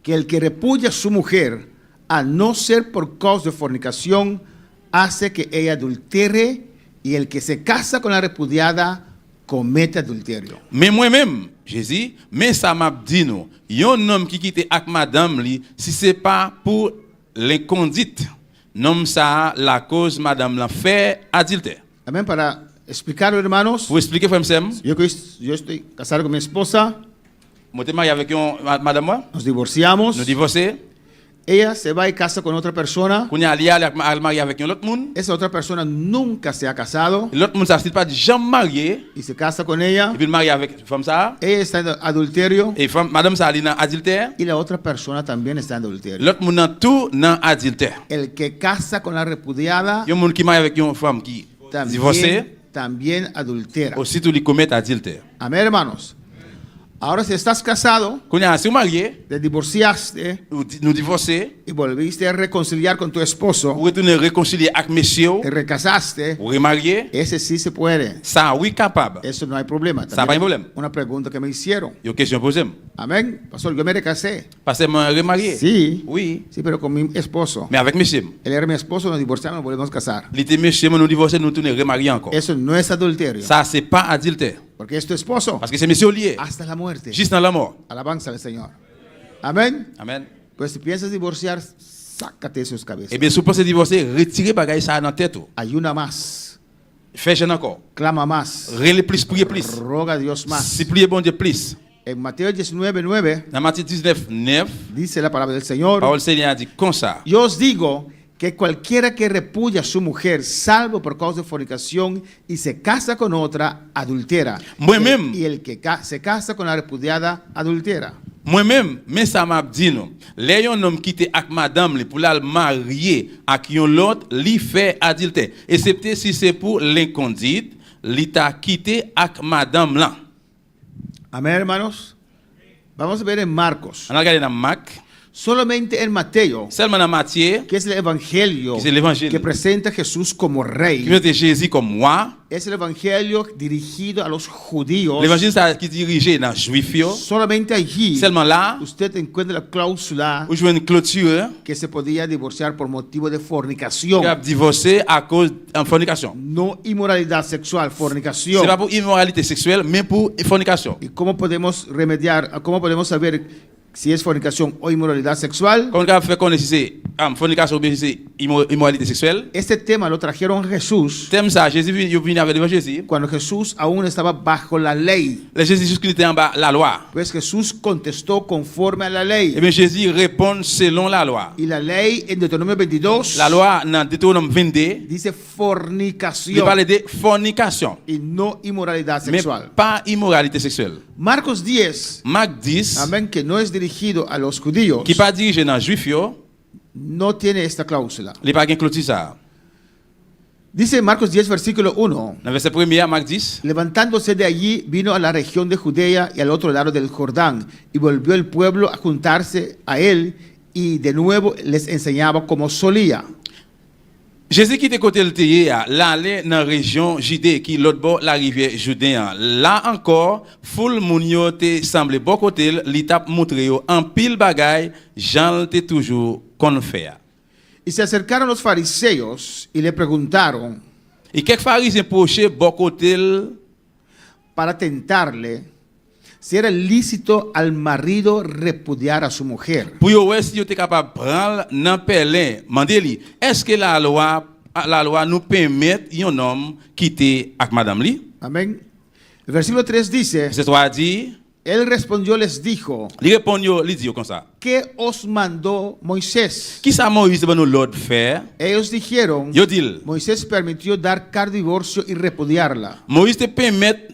que el que repudia a su mujer, a no ser por causa de fornicación, hace que ella adultere, y el que se casa con la repudiada comete adulterio. Mais moi-même, Jésus, mais ça m'a dit nous, un homme qui quitte avec madame li, si c'est pas pour l'inconduite, nom ça la cause madame l'a fait adultère. Amén. Para explicarlo, hermanos, Pour expliquer frère Sam, yo estoy casado con mi esposa, moi t'es marié avec madame moi, nos divorciamos, nous divorcés, ella se va y casa con otra persona, qu'on y a lié à marier avec un autre monde, esa otra persona nunca se ha casado l'autre monde ça c'est pas jamais marié, y se casa con ella, et puis marié avec femme ça, ella está en adulterio et femme madame ça ali dans adultère, y la otra persona también está en adulterio. l'autre monde dans tout dans adultère. El que casa con la repudiada Un monde qui marié avec une femme qui divorcée, también adultera. aussi tout lui commet adultère. Amén, hermanos. Ahora, si estás casado, Qu'on y a si marié, te divorciaste nous divorcés, y volviste a reconciliar con tu esposo, ou retourner réconcilier avec monsieur, te recasaste, ou remarier, ese sí se puede. ça oui capable. Eso no hay problema. Ça pas un problème. Una pregunta que me hicieron. Il y a une question posée. Amén. Pastor, yo me recasé. Parce que moi remarié. Sí. Oui. Sí, pero con mi esposo. Mais avec monsieur. Él era mi esposo, nos divorciamos, nos volvemos a casar. Il était monsieur, nous divorcés, nous tourner remarier encore. Eso no es adulterio. Ça c'est pas adultère. Porque es tu esposo. Parce que c'est monsieur lié. Hasta la muerte. Juste dans la mort. Alabanza al Señor. Amén. Amen. Pues si piensas divorciar, sácate eso de sus cabezas. Eh bien, si vous pensez divorcer, retirez bagay ça dans tête. Ayuna más. Fais jeune encore. Clama más. Relez plus, priez plus. Roga a Dios más. Si priez bon Dieu plus. En Mateo 19:9 Dans Matthieu 19, 9, dice la palabra del Señor: parole Seigneur dit comme ça. Yo os digo que cualquiera que repudia a su mujer, salvo por causa de fornicación, y se casa con otra, adultera. Moi-même. Y el que se casa con la repudiada, adultera. Moi-même, mais ça m'a dit non. Les un homme quitte avec madame li pour la marier avec un l'autre, li fait adultère. Excepté si c'est pour l'inconduite, li t'a quitté avec madame là. Amén, hermanos. Vamos a ver en Marcos. On a regardé dans Marc, Solamente en Mateo, seulement dans Matthieu, que es el evangelio que es el evangelio que presenta a Jesús como qui rey, met Jésus comme roi. es el evangelio dirigido a los judíos. L'évangile ça qui dirigé dans juif yo. Solamente allí Seulement là, usted encuentra la cláusula où je veux une clôture que se podía divorciar por motivo de qui a fornicación. divorcé à cause de fornication. No inmoralidad sexual, fornicación. C'est pas pour immoralité sexuelle, mais pour fornication. ¿Y cómo podemos remediar, cómo podemos saber si es fornicación o inmoralidad sexual? Quand on fait connaître si c'est fornication ou bien si c'est immoralité sexuelle. Este tema lo trajeron a Jesús Thème ça, Jésus vient avec l'évangile. cuando Jesús aún estaba bajo la ley. Le Jésus qui était en bas la loi. Pues Jesús contestó conforme a la ley. Eh bien, Jésus répond selon la loi. Y la ley en Deuteronomio 22 La loi dans Deutéronome 22, dice il fornicación parle de fornication, y no inmoralidad mais sexual. pas immoralité sexuelle. Marcos 10, Marc 10, amén, que no es dirigido a los judíos, qui pas dirigé dans juif yo, no tiene esta cláusula. il pas gain clôture ça. Dice Marcos 10, versículo 1. Dans verset 1er, Marc 10, Levantándose de allí, vino a la región de Judea y al otro lado del Jordán, y volvió el pueblo a juntarse a él, y de nuevo les enseñaba como solía. Jésus qui était côté le théâtre, là allait dans la région Judée qui l'autre bord la rivière Jourdain. Là encore, foule moun yo te semblé bon côté, li t'a montré yo en pile bagay, Jean te toujours qu'on fait. Y se acercaron los fariseos y le preguntaron Et quelques pharisiens prochaient bon côté para tentarle si era lícito al marido repudiar a su mujer. pour yo ouais si yo te capable prendre nan pelin, mandeli, est-ce que la loi nous permet un homme quitter avec madame li? Amén. El versículo 3 dice, Verset 3 dit, él respondió, les dijo, li répond yo, li dit yo comme ça. ¿qué os mandó Moisés? Qui ça Moïse va nous l'ordre faire? Ellos dijeron, Yo dis, Moisés permitió dar carta de divorcio y repudiarla. Moïse te permet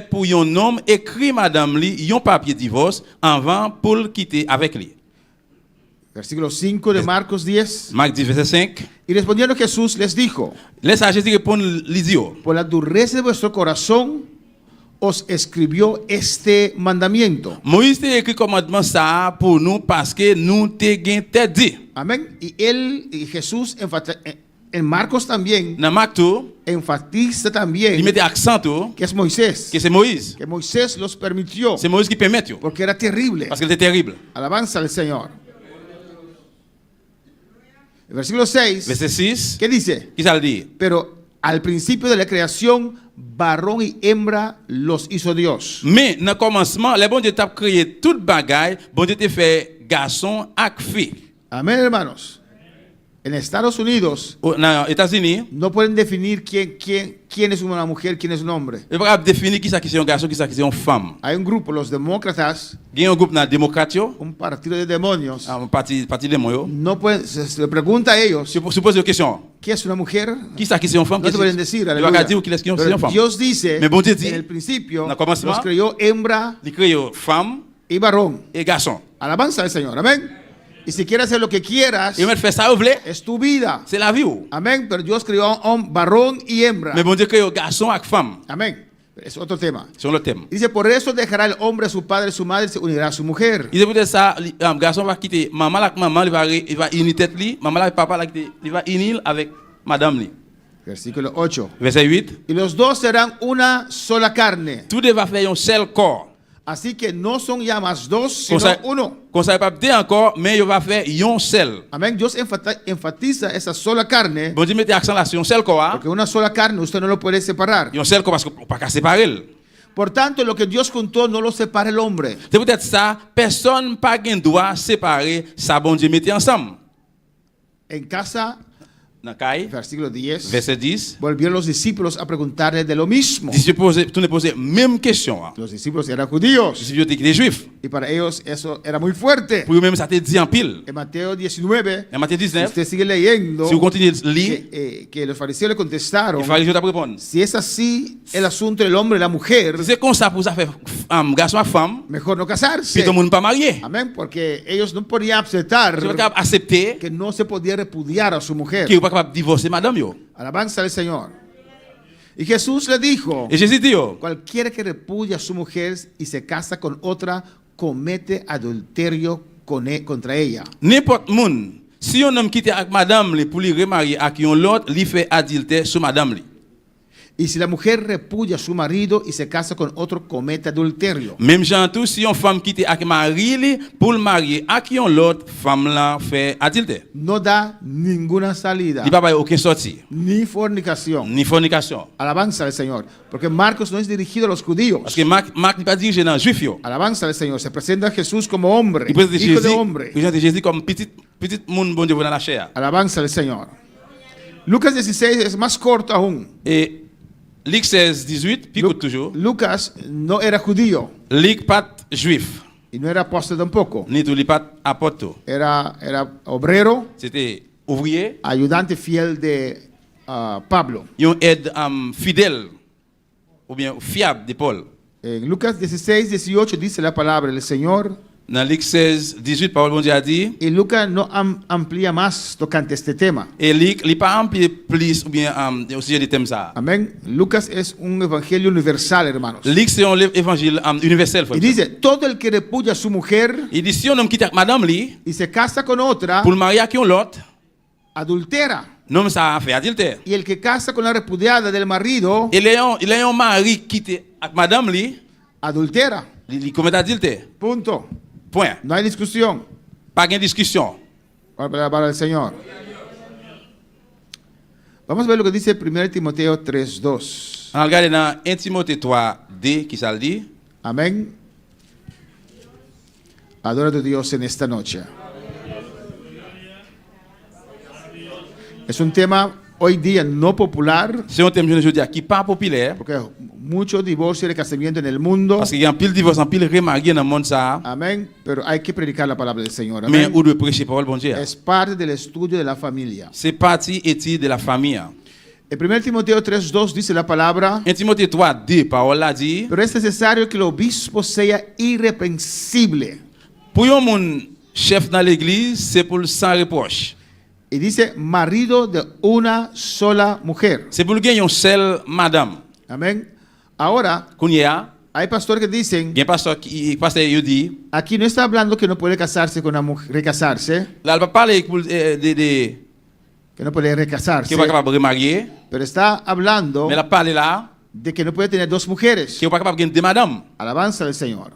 pour un homme écrit madame li un papier divorce avant pour le quitter avec lui. Versículo 5 de Marcos 10. Marc 10 verset 5. Y respondiendo Jesús les dijo, Laisse à Jésus répondre l'isio. por la dureza de vuestro corazón os escribió este mandamiento. Moïse te écrit commandement ça pour nous parce que nous te gen tête dit. Amén. Y él y Jesús en Marcos también Dans Marc tout, enfatiza il también mettait accent tout que es Moisés. que c'est Moïse. Que Moisés los permitió C'est Moïse qui permet yo porque era terrible. parce qu'il était terrible. Alabanza al Señor. El versículo 6, Verset 6. ¿qué dice? Qui ça le dit? Pero Al principio de la creación, varón y hembra los hizo Dios. Mais dans le commencement, le bon Dieu t'a créé toute bagaille, bon Dieu t'a fait garçon ak fille. Amén, hermanos. En Estados Unidos Dans les États-Unis, no pueden definir quién es una mujer, quién es un hombre. il va définir qui c'est un garçon, qui c'est une femme. Hay un grupo, los demócratas, Il y a un groupe dans la démocratie, un partido de demonios. un parti de moyo. No pueden, se le pregunta a ellos, Si vous posez une question, ¿qué es una mujer? qui c'est une femme? No te pueden decir, Il va aleluya. dire qui c'est une Pero femme. Dios dice, Mais bon Dieu dit, en el principio, dans le commencement, los creó hembra il crée femme y varón. et garçon. Alabanza al Señor, amén. Y si quieres hacer lo que quieras, Et on fait ça, vous voulez? es tu vida. C'est la vie. Amén. Pero Dios creó varón y hembra. Mais bon Dieu crée garçon avec femme. Amén. Es otro tema. C'est le thème. Dice, por eso dejará el hombre a su padre y su madre y se unirá a su mujer. Il dit ça, garçon va quitter maman avec maman, il va unir tête lui, maman avec papa, il va unir avec madame lui. Versículo 8. Verset 8. Y los dos serán una sola carne. Tous deux va faire un seul corps. Así que no son ya más dos, Comme sino ça, uno. comme ça pas deux encore, mais il va faire un seul. Amén. Dios enfatiza esa sola carne. Bon Dieu mette accent là sur un seul corps. Porque una sola carne usted no lo puede separar. Un seul corps parce qu'on pas séparer. Por tanto, lo que Dios juntó no lo separa el hombre. C'est peut-être ça, personne pas gain droit séparer ça bon Dieu mette ensemble. En casa, Dans Caille, versículo 10, verset 10. volvieron los discípulos a preguntarle de lo mismo. Tu ne posais même question. Los discípulos eran judíos Si tu es juif, y para ellos eso era muy fuerte. pour eux-mêmes ça te dit en pile. En Mateo 19, En Matthieu si 19, usted sigue leyendo, si vous continuez de lire, que los fariseos le contestaron, il fallait que je te réponde. si es así el asunto del hombre y la mujer, C'est comme ça pour ça faire garçon à femme, mejor no casarse. puis tout le monde pas marié. Amén, porque ellos no podían aceptar Tu vas capable accepter que no se podía repudiar a su mujer. que vous pas capable divorcer madame yo. Alabanza al Señor. Y Jesús le dijo, Et Jésus dit yo, cualquiera que repudia a su mujer y se casa con otra, comete adulterio contra ella. n'importe monde, si un homme quitte avec madame li pour lui remarier avec un l'autre, lui fait adultère sur madame li. Y si la mujer repudia a su marido y se casa con otro, comete adulterio. Même gens tout si une femme quitte avec mari li pour le marier avec un l'autre, femme là fait adultère. No da ninguna salida, Il pas aucun sortie, ni fornicación. ni fornication. Alabanza al Señor. Porque Marcos no es dirigido a los judíos. Parce que Marc n'est pas dirigé dans juif yo. Alabanza al Señor. Se presenta a Jesús como hombre, Il présente hijo de Jésus, hombre. il présente Jésus comme petit monde bon Dieu dans la chair. Alabanza al Señor. Lucas 16 es más corto aún. Et Luc 16, 18, puis écoute toujours. Lucas no era judío Luc pas juif, y no era apóstol tampoco. ni tout li pas apôtre. Era obrero, C'était ouvrier, ayudante fiel de Pablo. un aide fidèle ou bien fiable de Paul. En Lucas 16, 18 dice la palabra del Señor. Dans Luc 16, 18, parole bon Dieu a dit, Y Lucas no amplía más tocante este tema. et Luc, il pas amplié plus ou bien au sujet de thème ça. Amén. Lucas es un evangelio universal, hermanos. Luc c'est un évangile universel. Y dice, todo el que repudia a su mujer Il dit si un homme quitte avec madame li y se casa con otra, pour le marier avec un l'autre, adultera. non ça a fait adultère. Y el que casa con la repudiada del marido, Il a un mari quitté avec madame li, adultera. il commet adultère. Punto. Point. No hay discusión. Pas de discussion. Para el Señor. Vamos a ver lo que dice 1 Timoteo 3:2. On regarde dans 1 Timothée 3:2 qui ça le dit. Amén. Adora a tu Dios en esta noche. Es un tema hoy día no popular, C'est un thème je dis qui pas populaire porque muchos divorcios y casamientos en el mundo. parce qu'il y a un pile divorce, un pile remarié dans le monde ça. Amén. Pero hay que predicar la palabra del Señor. Mais Amén. on doit prêcher parole bon Dieu. Es parte del estudio de la familia. C'est partie étude de la famille. En 1 Timoteo 3:2 dice la palabra, 1 Timothée 3:2 parole là dit pero es necesario que el obispo sea irreprensible. pour un monde chef dans l'église, c'est pour le sans reproche. Y dice, marido de una sola mujer. C'est pour le gagner une seule madame. Amén. Ahora, Kounya, hay pastores que dicen, il y a pasteur qui il dit aquí no está hablando que no puede casarse con una mujer, recasarse, là il va parler pour de que no puede recasarse, qui va capable remarier, pero está hablando mais la parler là de que no puede tener dos mujeres. qui va capable gagner deux madame. Alabanza del Señor.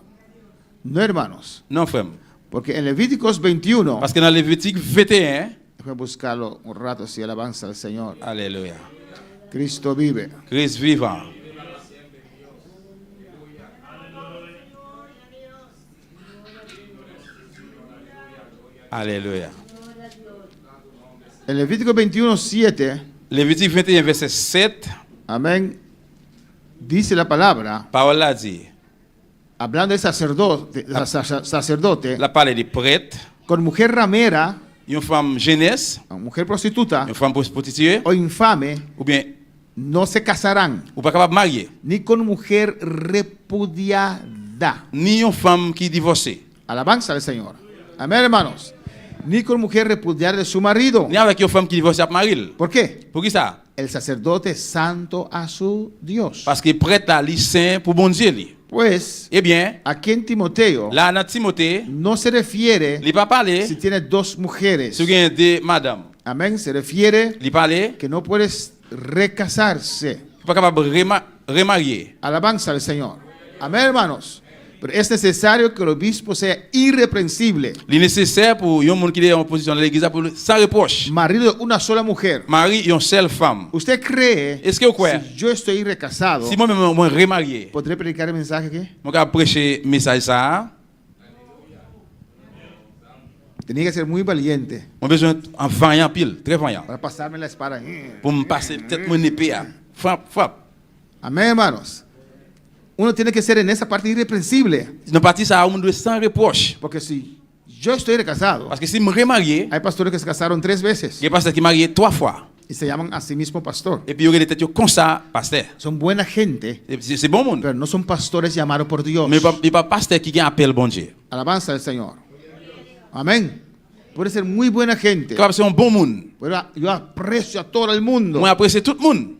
No, hermanos, Non frère. porque en Levíticos 21, Parce que dans Lévitique 21, déjame buscarlo un rato, si alabanza del Señor. alléluia. Cristo vive. Christ vivant. Alléluia. En Levítico 21:7, Lévitique 21, verset 7, amén, dice la palabra, parole la dit, hablando de sacerdote, la parole de prêtre, con mujer ramera, une femme jeunesse, mujer prostituta une femme prostituée, o infame, ou bien, no se casarán, ou pas capable de marier, ni con mujer repudiada. ni une femme qui est divorcée, Alabanza al Señor. Amén, hermanos. Ni con mujer repudiada de su marido. ni avec une femme qui est divorcée avec marié. ¿Por qué? Pour qui ça? El sacerdote es santo a su Dios. Parce que prêtre là, il est saint pour bon Dieu. Pues, Eh bien, aquí en Timoteo là, dans Timothée, no se refiere il pas parlé, si tiene dos mujeres. si vous avez deux madame, Amén. Se refiere il parle, que no puedes recasarse. pas capable de remarier. Alabanza al Señor. Amén, hermanos. Pero es necesario que el obispo sea irreprensible, Il est nécessaire pour un monde qui est en position dans l'église pour sans reproche. marido de una sola mujer. Marie une seule femme. ¿Usted cree Est-ce que vous croyez? si yo estoy recasado, Si moi-même moi remarié, podré predicar el mensaje aquí? moi capable prêcher message ça, Tenía que ser muy valiente moi besoin en vaillant pile, très vaillant, para pasarme la espada. pour me passer peut-être mon épée. Frappe. Amén, hermanos. Uno tiene que ser en esa parte irreprensible, Dans partie ça, on doit sans reproche. porque si yo estoy recasado, Parce que si me remarié, hay pastores que se casaron 3 veces il y a pasteur qui marié 3 fois. y se llaman a sí mismo pastor. Et puis il y aurait des têtes comme ça, pasteur. Son buena gente, C'est bon monde. pero no son pastores llamados por Dios. Mais il n'y a pas pasteur qui a appel bon Dieu. Alabanza al Señor. Amén. Puede ser muy buena gente. Capable c'est un bon monde. Yo aprecio a todo el mundo, Moi apprécie tout le monde,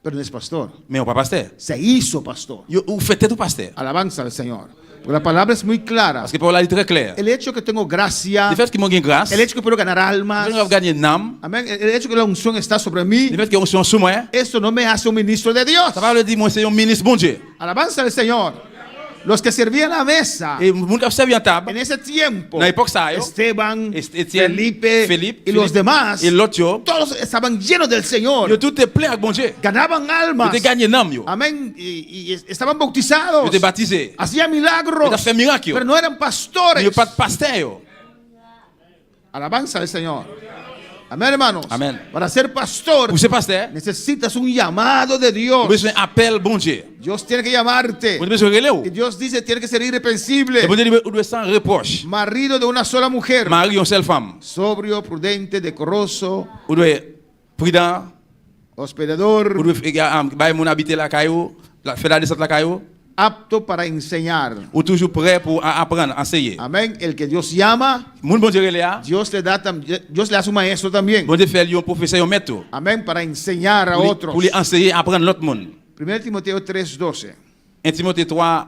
pero no es pastor. mais on pas pasteur. Se hizo pastor. Vous faites tout pasteur. Alabanza al Señor. Porque la palabra es muy clara. Parce que pour la est très clair. El hecho que tengo gracia, Le fait que moi j'ai grâce, el hecho que puedo ganar almas, je vais gagner une âme, amén, el hecho que la unción está sobre mí, le fait que on soit sous moi, esto no me hace un ministro de Dios. ça va le dire moi c'est un ministre bon Dieu. Alabanza al Señor. Los que servían a la mesa Et mon qui servi en en table, ese tiempo, dans l'époque ça, Esteban, Etienne, Felipe y los demás, et l'autre yo, todos estaban llenos del Señor. yo tout est plein avec bon Dieu. Ganaban Yo almas. te gagné une âme yo. Amén. Y estaban bautizados. Yo te baptisé. Hacían Yo milagros. te fait miracle. Pero no eran pastores. Yo pas de pasteur yo. Alabanza al Señor. Amén, hermanos. Amén. Para ser pastor, Pour ce pasteur, necesitas un llamado de Dios. vous besoin appel bon Dieu. Dios tiene que llamarte. Vous besoin relais. Y Dios dice, tiene que ser Et irreprensible. bon Dieu vous doit sans reproche. Marido de una sola mujer. Marie une seule femme. Sobrio, prudente, decoroso, Vous doit prudent. hospedador, Vous doit bailler mon habiter la caillou, la faire la descente la caillou. apto para enseñar. Ou toujours prêt pour apprendre, enseigner. Amén. El que Dios llama, Mon bon Dieu relais. Dios le hace un maestro también. Bon Dieu fait lui un professeur, un maître. Amén. Para enseñar a otros. Pour lui enseigner, apprendre l'autre monde. 1 Timoteo 3:12. 1 Timothée 3,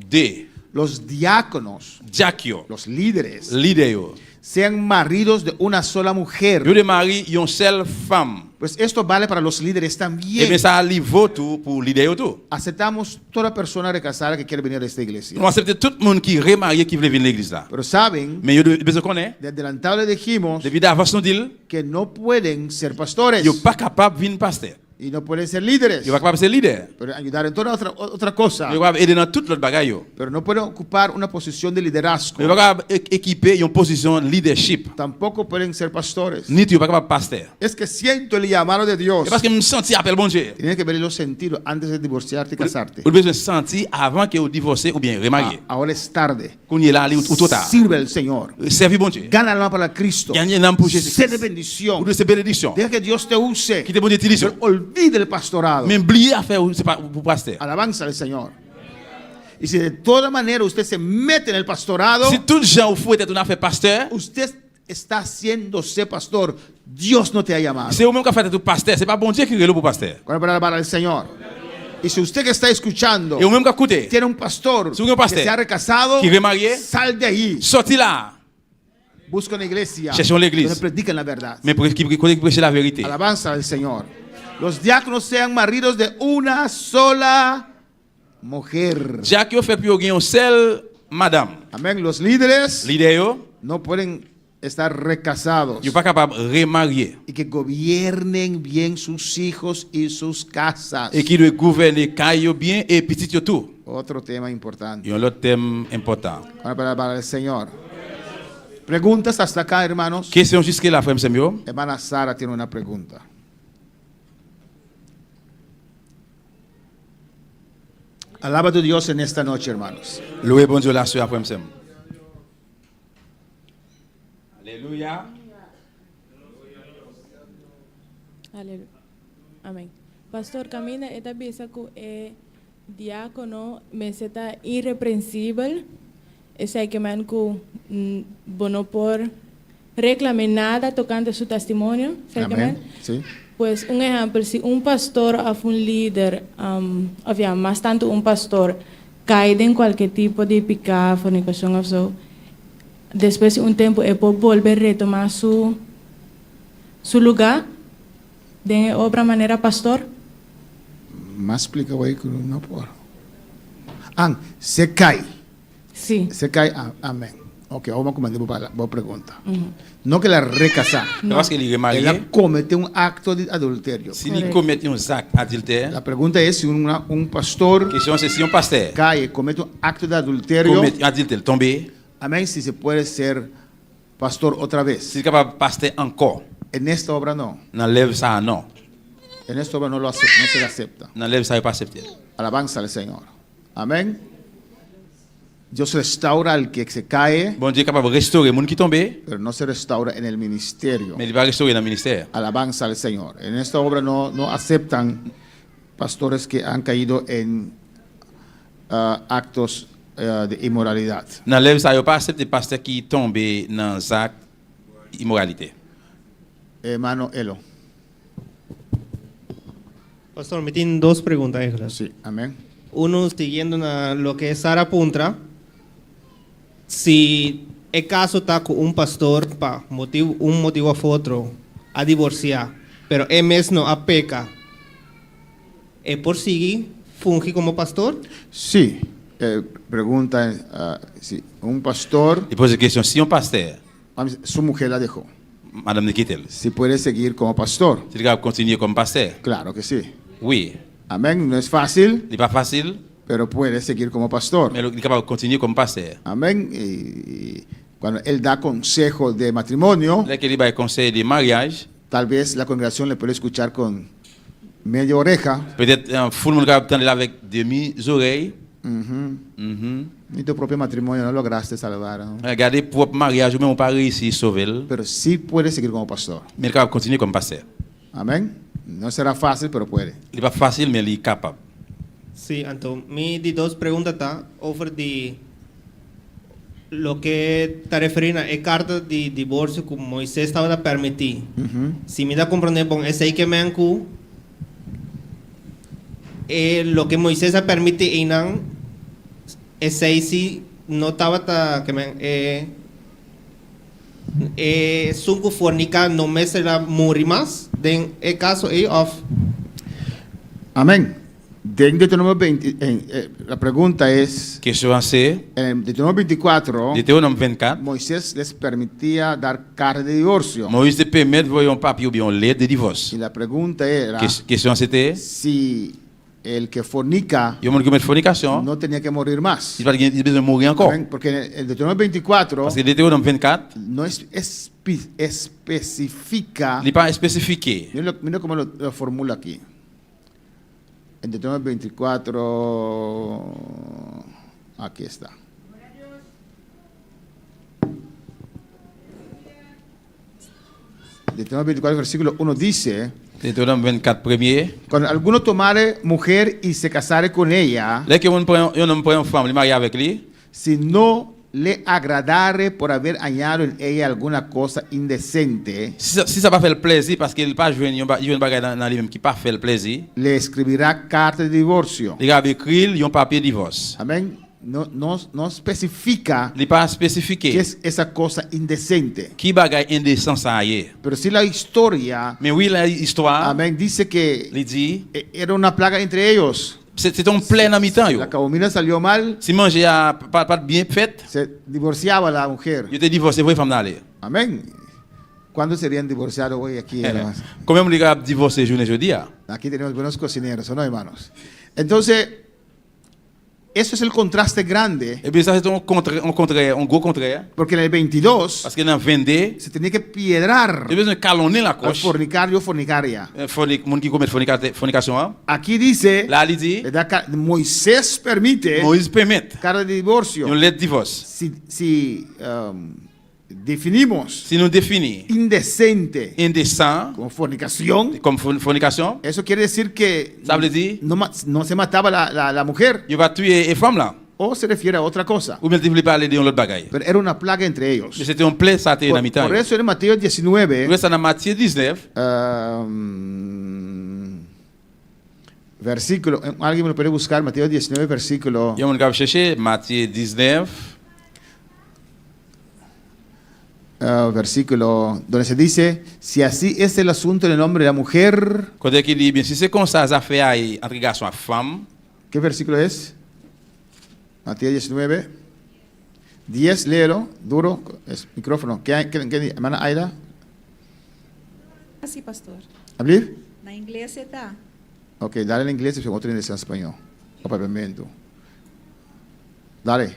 2. Los diáconos, Diakio, los líderes, leader yo. sean maridos de una sola mujer. Yo de mari une seule femme. Pues esto vale para los líderes Et también. bien ça livre tout pour leader yo tout. Aceptamos toda persona recasada que quiere venir a esta iglesia. Nous acceptons tout le monde qui est remarié qui veut venir à l'église là. Pero saben, Mais yo besoin connaître, de adelantado le dijimos depuis d'avance nous dit, que no pueden ser pastores yo pas capable de venir pasteur. y no pueden ser líderes. Yo pas capable de ser leader. Pero ayudar en toda otra cosa. Yo capable aider dans toute l'autre bagaille yo. Pero no pueden ocupar una posición de liderazgo. Yo pas capable équiper une position leadership. Tampoco pueden ser pastores. Ni tu pas capable pasteur. Es que siento el llamado de Dios. C'est parce que me senti appel bon Dieu. Tienes que verlo sentido antes de divorciarte y casarte. Vous besoin sentir avant que vous divorcez ou bien remarié. Ahora es tarde. Qu'on y est là ou trop tard. Sirve al Señor. Servi bon Dieu. Gana alma para Cristo. Gagnez une âme pour Jésus. Sé de bendición. Ou de ces bénédictions. Deja que Dios te use. Quittez bon Dieu utilise. Pero olvide el pastorado. Mais oubliez à faire c'est pas pour pasteur. Alabanza al Señor. Y si de toda manera usted se mete en el pastorado, Si tout gens au fou était une affaire pasteur, usted está haciéndose pastor. Dios no te ha llamado. c'est vous-même qui a fait tout pasteur, c'est pas bon Dieu qui est là pour pasteur. Con la palabra del Señor. Y si usted que está escuchando Et vous-même qui écoutez, tiene un pastor Si un pastor que se ha recasado, qui est remarié, sal de ahí. sortez là. Busca una iglesia Cherchons l'église. donde predican la verdad. Mais pour qui prêcher la vérité. Alabanza al Señor. Los diáconos sean maridos de una sola mujer. Jacques fait plus une seule madame. Amén. Los líderes Leader yo, no pueden estar recasados Yo pas capable de remarier. y que gobiernen bien sus hijos y sus casas. Et qui doit gouverner caillou bien et petit yo tout. Otro tema importante. Il y a un autre thème important. Ahora para el Señor. Preguntas hasta acá, hermanos. Question jusque là, frère Samuel. Hermana Sara tiene una pregunta. Alaba a tu Dios en esta noche, hermanos. Loué bon Dieu la soeur, frère Samuel. Alléluia. Aleluya. Amén. Pastor, camina esta pieza que diácono me está irreprensible. Ese que me bono por reclamar nada tocando su testimonio. Amén. Sí. Pues un ejemplo, si un pastor o un líder, más tanto un pastor, cae en cualquier tipo de pecado, fornicación o eso, después de un tiempo, él puede volver a retomar su lugar de otra manera, pastor. Más explica, güey, que no puedo. Se cae. Sí. Se cae. Amén. Ok, vamos a comenzar para la pregunta. No que la recasa. No. Parce qu'il est remarié. Ella comete un acto de adulterio. Si il commet un acte adultère, La pregunta es si un pastor question c'est si un pasteur cae, comete un acto de adulterio. commet un adultère tombé, Amén, si se puede ser pastor otra vez. s'il est capable de pasteur encore, En esta obra no. n'enlève ça non. En esta obra no lo acepta, no se le acepta. N'enlève ça et pas accepter. Alabanza al Señor. Amén. Dios restaura al que se cae, Bon Dieu est capable de restaurer les gens qui tombé, pero no se restaura en el ministerio. mais il va restaurer dans le ministère. Alabanza al Señor. En esta obra no aceptan pastores que han caído en actos de inmoralidad. N'enlève ça et pas accepter pasteur qui tombé dans les actes immoralité. Hermano Elo. Pastor, me tienen dos preguntas. Sí, amén. Uno, siguiendo lo que es Sara Puntra, si el caso está con un pastor para un motivo u otro a divorciar, pero él mismo no peca, ¿él por seguir funge como pastor? Sí. Pregunta si un pastor, Il pose la question, si un pasteur, su mujer la dejó, Madame Nikitel, si puede seguir como pastor. s'il est capable de continuer comme pasteur, Claro que sí. oui. Amén. No es fácil, Il n'est pas facile, pero puede seguir como pastor. mais il est capable de continuer comme pasteur. Amén. Y cuando él da consejo de matrimonio, Là qu'il y a des conseils de mariage, tal vez la congregación le puede escuchar con media oreja. peut-être un full monde capable d'entendre avec demi-oreilles. Ni tu propio matrimonio no lograste salvar, ¿no? Regardez, propre mariage, ou même on pas réussi à sauver, Pero sí puede seguir como pastor. mais il est capable de continuer comme pasteur. Amén. No será fácil, pero puede. Il n'est pas facile, mais il est capable. Sí, entonces, mi dos preguntas está over de lo que está referido a la carta de divorcio que Moisés estaba a permitir. Si me da comprender, bon, es ahí que me han lo que Moisés ha permitido y no es ahí si no estaba que me sunku fornica no me será morir más en el caso of Amén. De Deuteronomio 20, la pregunta es, Question c'est, en Deuteronomio 24, Deutéronome 24, Moisés les permitía dar carta de divorcio. Moïse te permet de voir un papier ou bien une lettre de divorce. Y la pregunta era Question c'était, si el que fornica il y a un monde qui commet fornication, no tenía que morir más. il va besoin de mourir encore. Amén. Porque en el Deuteronomio 24 Parce que Deutéronome 24, no especifica. il n'est pas spécifié. Mira cómo lo formula aquí. En Deuteronomio 24, aquí está. Deuteronomio 24, versículo 1 dice: Deutéronome 24 premier, cuando alguno tomare mujer y se casare con ella, là que un homme prend une femme, il marie avec lui, si no le agradare por haber hallado en ella alguna cosa indecente, si ça pas fait le plaisir parce qu'il pas joué une bagarre dans lui-même qui pas fait le plaisir, le escribirá carta de divorcio. il a écrit un papier de divorce. Amén. No especifica Il n'est pas qué spécifié. es esa cosa indecente. Qui bagaille indécent ça y est. Pero si la historia, Mais oui, l'histoire, amén, dice que il dit, era una plaga entre ellos. c'est un plein en mi-temps. La comida salió mal, Si manger a pas bien fait, se divorciaba la mujer. il était divorcé pour les femmes d'aller. Amén. ¿Cuándo serían divorciados hoy aquí, hermanos? Combien de gens divorcés journée jeudi? Aquí tenemos buenos cocineros, ¿o no, hermanos? Entonces, eso es el contraste grande, Eh bien, ça c'est un gros contraire. porque en el 22 Parce que dans 22, se tenía que piedrar il y a besoin de calonner la al coche. fornicario, fornicaria. Monde qui commet fornication, hein. Aquí dice, Là, il dit, ¿verdad? Moisés permite Moïse permet carta de divorcio. une lettre de divorce. Si definimos Si nous définissons indecente indécent como fornicación, comme fornication, eso quiere decir que ça veut dire no se mataba la mujer, il va tuer une femme là. o se refiere a otra cosa. Ou bien il voulait parler de l'autre bagaille. Pero era una plaga entre ellos. Mais c'était un plaie, ça était dans mi-temps. Por eso en Mateo 19, Reste dans Matthieu 19, versículo, alguien me lo puede buscar, Mateo 19, versículo, il y a un gars chercher Matthieu 19, versículo donde se dice, si así es el asunto en el hombre y la mujer, quand il dit bien si c'est comme ça les affaires entre garçon et femme, ¿qué versículo es? Mateo 19, 10, léelo, duro, es micrófono. ¿Qué hermana Aida? Así, pastor. ¿Hablir? Na inglês está. Ok, dale en inglés y otro en español. O papiamento. Dale.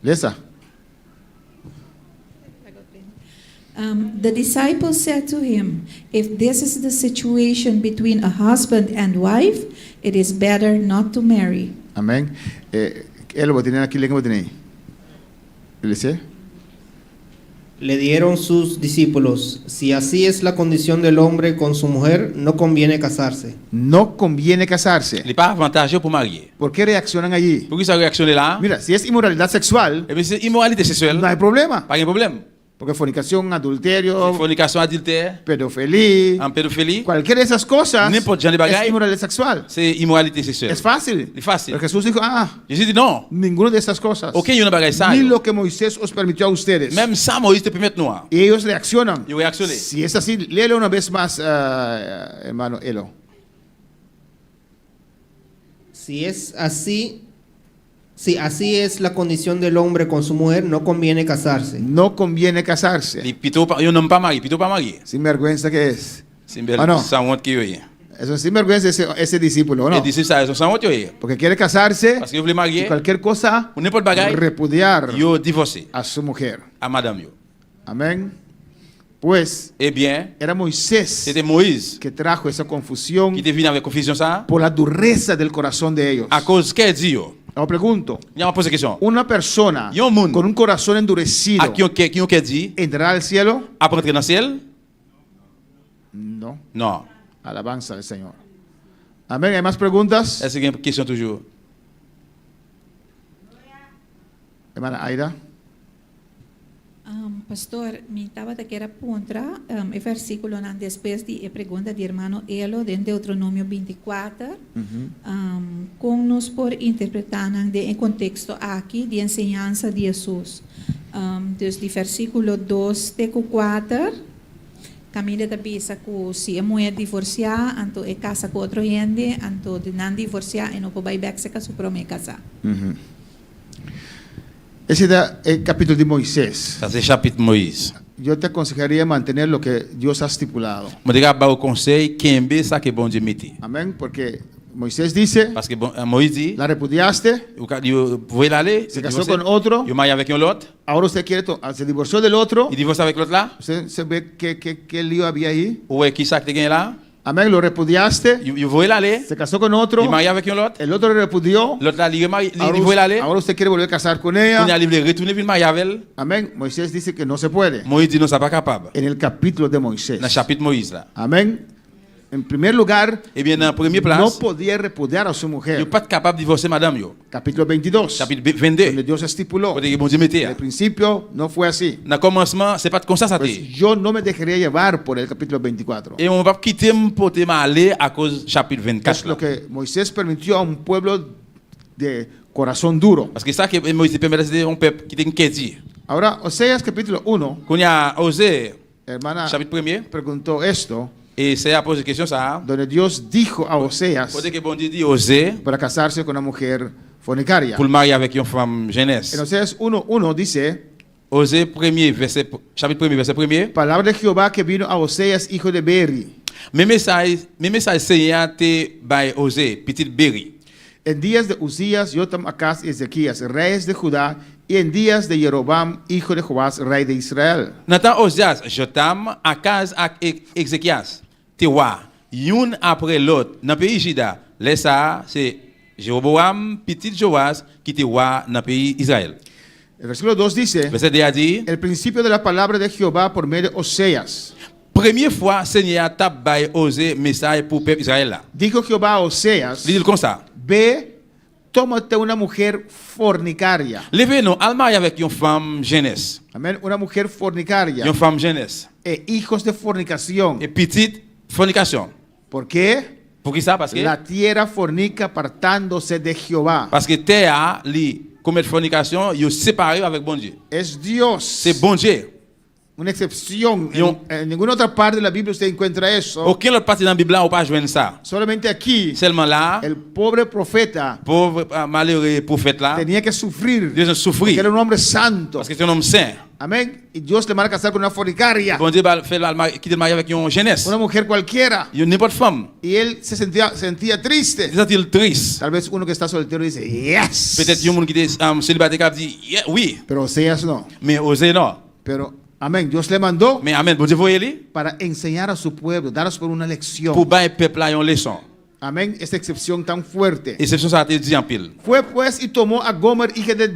Lesa. The disciples said to him, "If this is the situation between a husband and wife, it is better not to marry." Amén. Él lo tiene aquí, ¿qué tiene? ¿Dice? Le dieron sus discípulos, si así es la condición del hombre con su mujer, no conviene casarse. No conviene casarse. il n'est pas avantageux pour marier. ¿Por qué reaccionan allí? Pour qui ça réactionne là? Mira, si es inmoralidad sexual, Eh bien, c'est immoralité sexuelle, no hay problema. pas de problème. Porque fornicación, adulterio, Fornication, adultère, pedofilia, en pédophilie, cualquiera de esas cosas N'importe genre de es bagaille. inmoralidad sexual. c'est immoralité sexuelle. Es fácil. Es fácil. Pero Jesús dijo, Jésus dit non, ninguno de estas cosas. aucun yon bagaille ça. Ni yo. lo que Moisés os permitió a ustedes. Même ça, Moïse te permet nous. Y ellos reaccionan. Ils réactionnent. Si es así, léelo una vez más, hermano Elo. Si así es la condición del hombre con su mujer, no conviene casarse. No conviene casarse. Yon n'homme pas marié, plutôt pas marié. Sin vergüenza que es. C'est une belle Ah, non. sans honte qu'il y a. Es un sinvergüenza ese discípulo, ¿no? Et d'ici ça, ils sont sans honte qu'il y a. Porque quiere casarse Parce que vous voulez y marier, cualquier cosa ou n'importe bagaille, repudiar yo divorcé a su mujer. à madame yo. Amén. Pues Eh bien, era Moisés c'était Moïse que trajo esa confusión qui est venu avec confusion ça, por la dureza del corazón de ellos. à cause qu'elle dit yo. Ahora pregunto, Il y a une pose question. una persona Yo mundo. con un corazón endurecido À qui on dit, entrará al cielo? après entrer dans le ciel? No. Non. Alabanza al Señor. Amén. ¿Hay más preguntas? Est-ce qu'il y a une question toujours? Hermana Aida. Pastor, me estava de que era contra o versículo después de a pergunta de hermano Elo de Deuteronômio 24, com-nos por interpretar em contexto aqui de enseñanza de Jesus. Desde versículo 2 até 4, Camila da bisa que se a mulher divorciar, então é casa com outro gente, então de não divorciar e não pode ir back se casar para me casar. Ese es el capítulo de Moisés. Ça c'est chapitre Moïse. Yo te aconsejaría mantener lo que Dios ha estipulado. Je dirais au conseil qu'aimer ça que bon Dieu mette. Amén. Porque Moisés dice, Parce que Moïse dit, la repudiaste, vous voulez aller, se casó con otro, vous mariez avec un autre, ahora usted quiere, se divorció del otro. il divorce avec l'autre là, Usted se ve qué lío había ahí. ou qui ça que tu gagnes là, Amén. Lo repudiaste, vous voulez aller, se casó con otro, il marie avec un autre, el otro le repudió. l'autre là, il voulait aller, Ahora usted quiere volver a casar con on ella. y arrive retourner puis marier avec elle. Amén. Moisés dice que no se puede. Moïse dit non, ça pas capable. En el capítulo de Moisés. Dans le chapitre Moïse là. Amén. En primer lugar, Eh bien, dans la première place, no podía repudiar a su il mujer. n'est pas capable de divorcer madame yo. Capítulo 22. Chapitre Donde 22. Dios estipuló. Côté que bon Dieu mette. En el principio no fue así. Dans le commencement, c'est pas comme ça ça Pues t'est. yo no me dejaría llevar por el capítulo 24. Et on va pas quitter pour te aller à cause chapitre Es 24 lo là. que Moisés permitió a un pueblo de corazón duro. Parce que ça que Moïse permet de un peuple qui était inquiet. Ahora, Oseas capítulo 1, Quand il y a osé hermana chapitre 1er preguntó esto, et c'est à poser question ça. donde Dios dijo a Oseas Côté que bon Dieu dit osé para casarse con una mujer fornicaria. pour le marier avec une femme jeunesse. En Oseas 1:1 dice, Osée 1er, verset, chapitre 1er, verset 1er. Palabra de Jehová que vino a Oseas, hijo de Beri. Mes messages Seigneur te by Osée, petit Béri. En días de Uzías, Jotam, Acaz y Ezequías, reyes de Judá, y en días de Jeroboam, hijo de Joás, rey de Israel. Natan Ozias, Jotam, Akaz et Ézéchias, te roi, youn après l'autre, dans le pays Juda, ça c'est Jéroboam, petit Joas, qui te roi dans le pays Israël. El versículo 2 dice, Verset 2 a dit, el principio de la palabra de Jehová por medio de Oseas. première fois, Seigneur t'a bay osé message pour le peuple Israël là. Dijo Jehová a Oseas, Il dit comme ça. ve, tómate una mujer fornicaria. Levez-nous, al marier avec une femme jeunesse. Amén, una mujer fornicaria. Une femme jeunesse. E hijos de fornicación. Et petite fornication. ¿Por qué? Pour qui ça? Parce que, La tierra fornica apartándose de Jehová. parce que terre, li commettre fornication, ils séparés avec bon Dieu. Es Dios. C'est bon Dieu. Una excepción. Yo- En ninguna otra parte de la Biblia usted encuentra eso. Aucune autre partie dans la Bible là, on pas joindre ça. Solamente aquí, Seulement là, el pobre profeta pauvre malheureux prophète là, tenía que sufrir. Dieu a Porque souffrir era un hombre santo. parce que c'est un homme saint. Amén. Y Dios le manda a casar con una fornicaria. Bon Dieu va faire quitter le mariage avec une jeunesse, Una mujer cualquiera. une n'importe femme. Y él se sentía triste. Il sent triste. Tal vez uno que está soltero dice, yes. Peut-être un monde qui est célibataire qui dit yeah, oui, Pero Oseas no. mais osez non. Pero, amén. Dios le mandó Mais amen, bon Dieu voyez lui para enseñar a su pueblo, daros por una lección. pour bailler peuple là une leçon. Amén. Esta excepción tan fuerte. Exception ça a été dit en pile. Fue pues y tomó a Gomer, hija de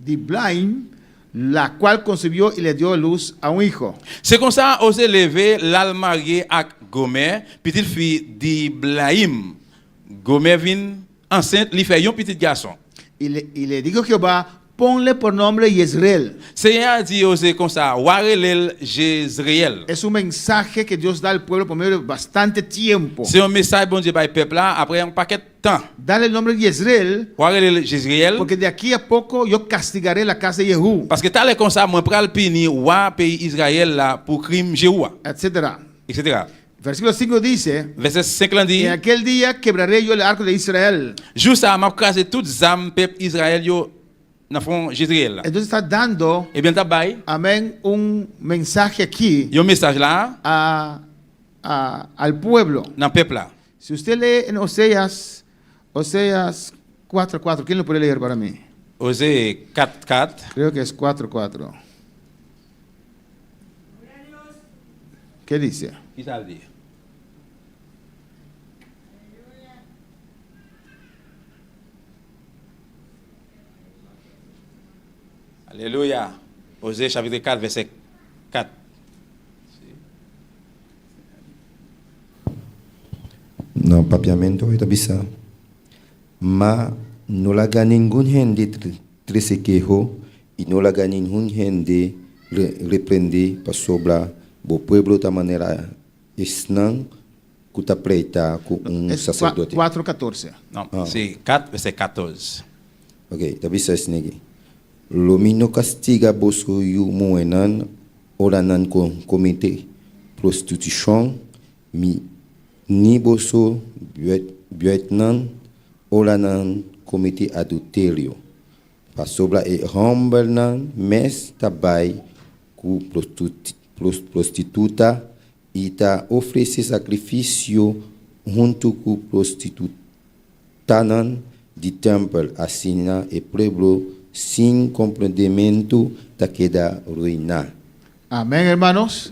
Diblaim, la cual concibió y le dio luz a un hijo. C'est comme ça osé lever l'al marié avec Gomer, petite fille d'Ibrahim. Gomer vient enceinte, lui fait un petit garçon. Y le dijo Jehová, ponle por nombre Yezreel. Seigneur dit osé comme ça, warelel Jezreel. Es un mensaje que Dios da al pueblo por medio de bastante tiempo. C'est un message bon Dieu by peuple là après un paquet de temps. Dale el nombre Yezreel, Warelel Jezreel. porque de aquí a poco yo castigaré la casa de Jehú, Parce que t'as l'air comme ça, moi pral pini wa pays Israël là pour crime Jéhoua, etc. etc. Versículo 5 dice, Verset 5 là dit, en aquel día quebraré yo el arco de Israel. juste ça m'a crasé toutes âmes peuple Israël yo dans fond Jezreel là. Entonces está dando, Et bien t'as bay, amén, un mensaje aquí un message là al pueblo. dans peuple là. Si usted lee en Oseas 4:4, ¿quién lo puede leer para mí? Osée 4:4. Creo que es 4:4. ¿Qué dice? Qui ça veut dire? Alléluia. Osée chapitre 4 verset 4. No papiamento ita bisa. Ma no la ningún gente trece quejo y no la ningún gente reprende para sobra bo pueblo de manera esnan kuta preita com Es sacerdote. 4:14. Non, Ah. c'est 4 verset 14. Ok, ta bisa snegi. Lo mino castiga bosco yu muenan oranan con comité prostitution mi ni boso buetnan oranan comité adultério. Pa sobra e hombernan mes tabai cu prostituta e ta oferece sacrifício junto com prostitutanan de templo assina e pueblo sin compreendimento ta queda ruina. Amén, hermanos.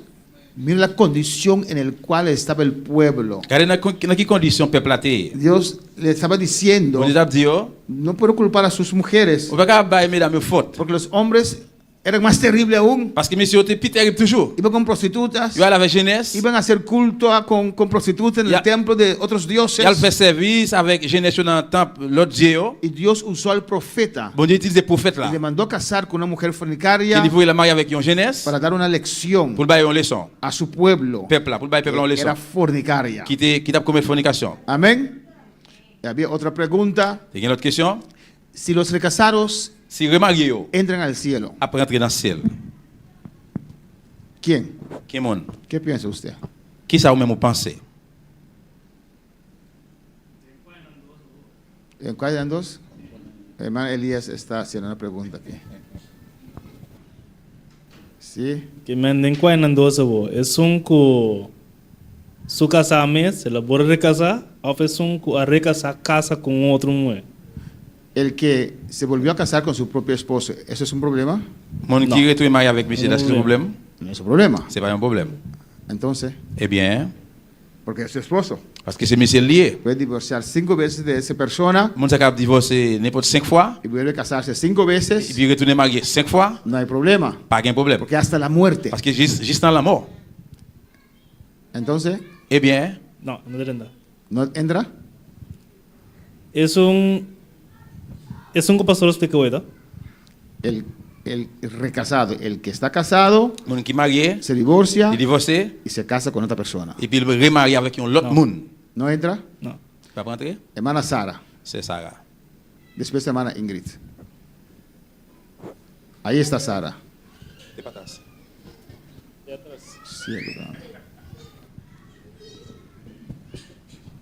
Miren la condición en la cual estaba el pueblo. Car dans quelle condition peuple a été? Dios le estaba diciendo, Bon Dieu a dit, oh, no puedo culpar a sus mujeres, on va pas bailler mesdames faute. porque los hombres eran más terribles aún. Parce que monsieur était plus terrible toujours. Iban con prostitutas, Il a la jeunesse, iban a hacer culto con prostitutas en Ya- el templo de otros dioses. il a fait service avec jeunesse dans le temple l'autre Dieu. Y Dios usó al profeta Bon Dieu utilise des prophètes y là. le mandó casar con una mujer Il fornicaria voulait la marier avec une jeunesse para dar una lección pour bailler une leçon. a su pueblo Peuple là, pour bailler peuple une que leçon. era fornicaria. Qui t'a commis fornication. Amén. Y había otra pregunta. Il y a une autre question. Si los recasados Si remarié yo, entran al cielo, après entrer dans le ciel, ¿quién? qui monde? ¿Qué piensa usted? Qui ça ou même penser? ¿En cuál eran dos? Hermano Elías está haciendo una pregunta aquí. Sí. Que me anden cuenando eso, es un cu su casame, se la puede recasar, o es un cu a recasar casa con otro mujer. El que se volvió a casar con su propio esposo, ¿eso es un problema? Mon qui retourne marié avec monsieur, est-ce que c'est un problème? No es un problema. C'est pas un problème. Entonces, Eh bien, porque es su esposo. parce que c'est monsieur lié. Puede divorciar 5 veces de esa persona Mon sa capable divorcer n'importe 5 fois, y vuelve a casarse 5 et veces, puis retourner marié 5 fois, no hay problema. pas un problème. Porque hasta la muerte. Parce que juste dans la mort. Entonces, Eh bien, No, no te entiendo. ¿no entra? Es un pastor explica ¿verdad? El recasado, el que está casado, mon qui marié, se divorcia il divorcé, y se casa con otra persona. et puis il remarie avec un autre Non. monde. ¿No entra? No. Pas rentrer? Hermana Sara, C'est Sarah. después hermana Ingrid. Ahí está Sara. De patas. Sí, hermano.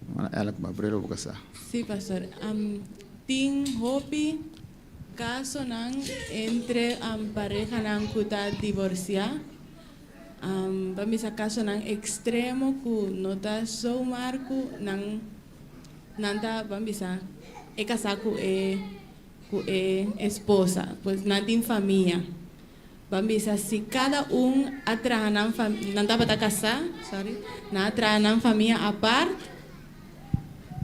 Hermana, ela como abriu a boca. Sí, pastor. Ting hopi caso nang entre pareja nang kuta divorcia. Bamisa caso nang extremo ku nota so marku nang nanta bambisa e casaku ku esposa, pues nantin familia. Bambisa si cada atrahanan nanta bata casa, sorry, na atrahanan familia apart,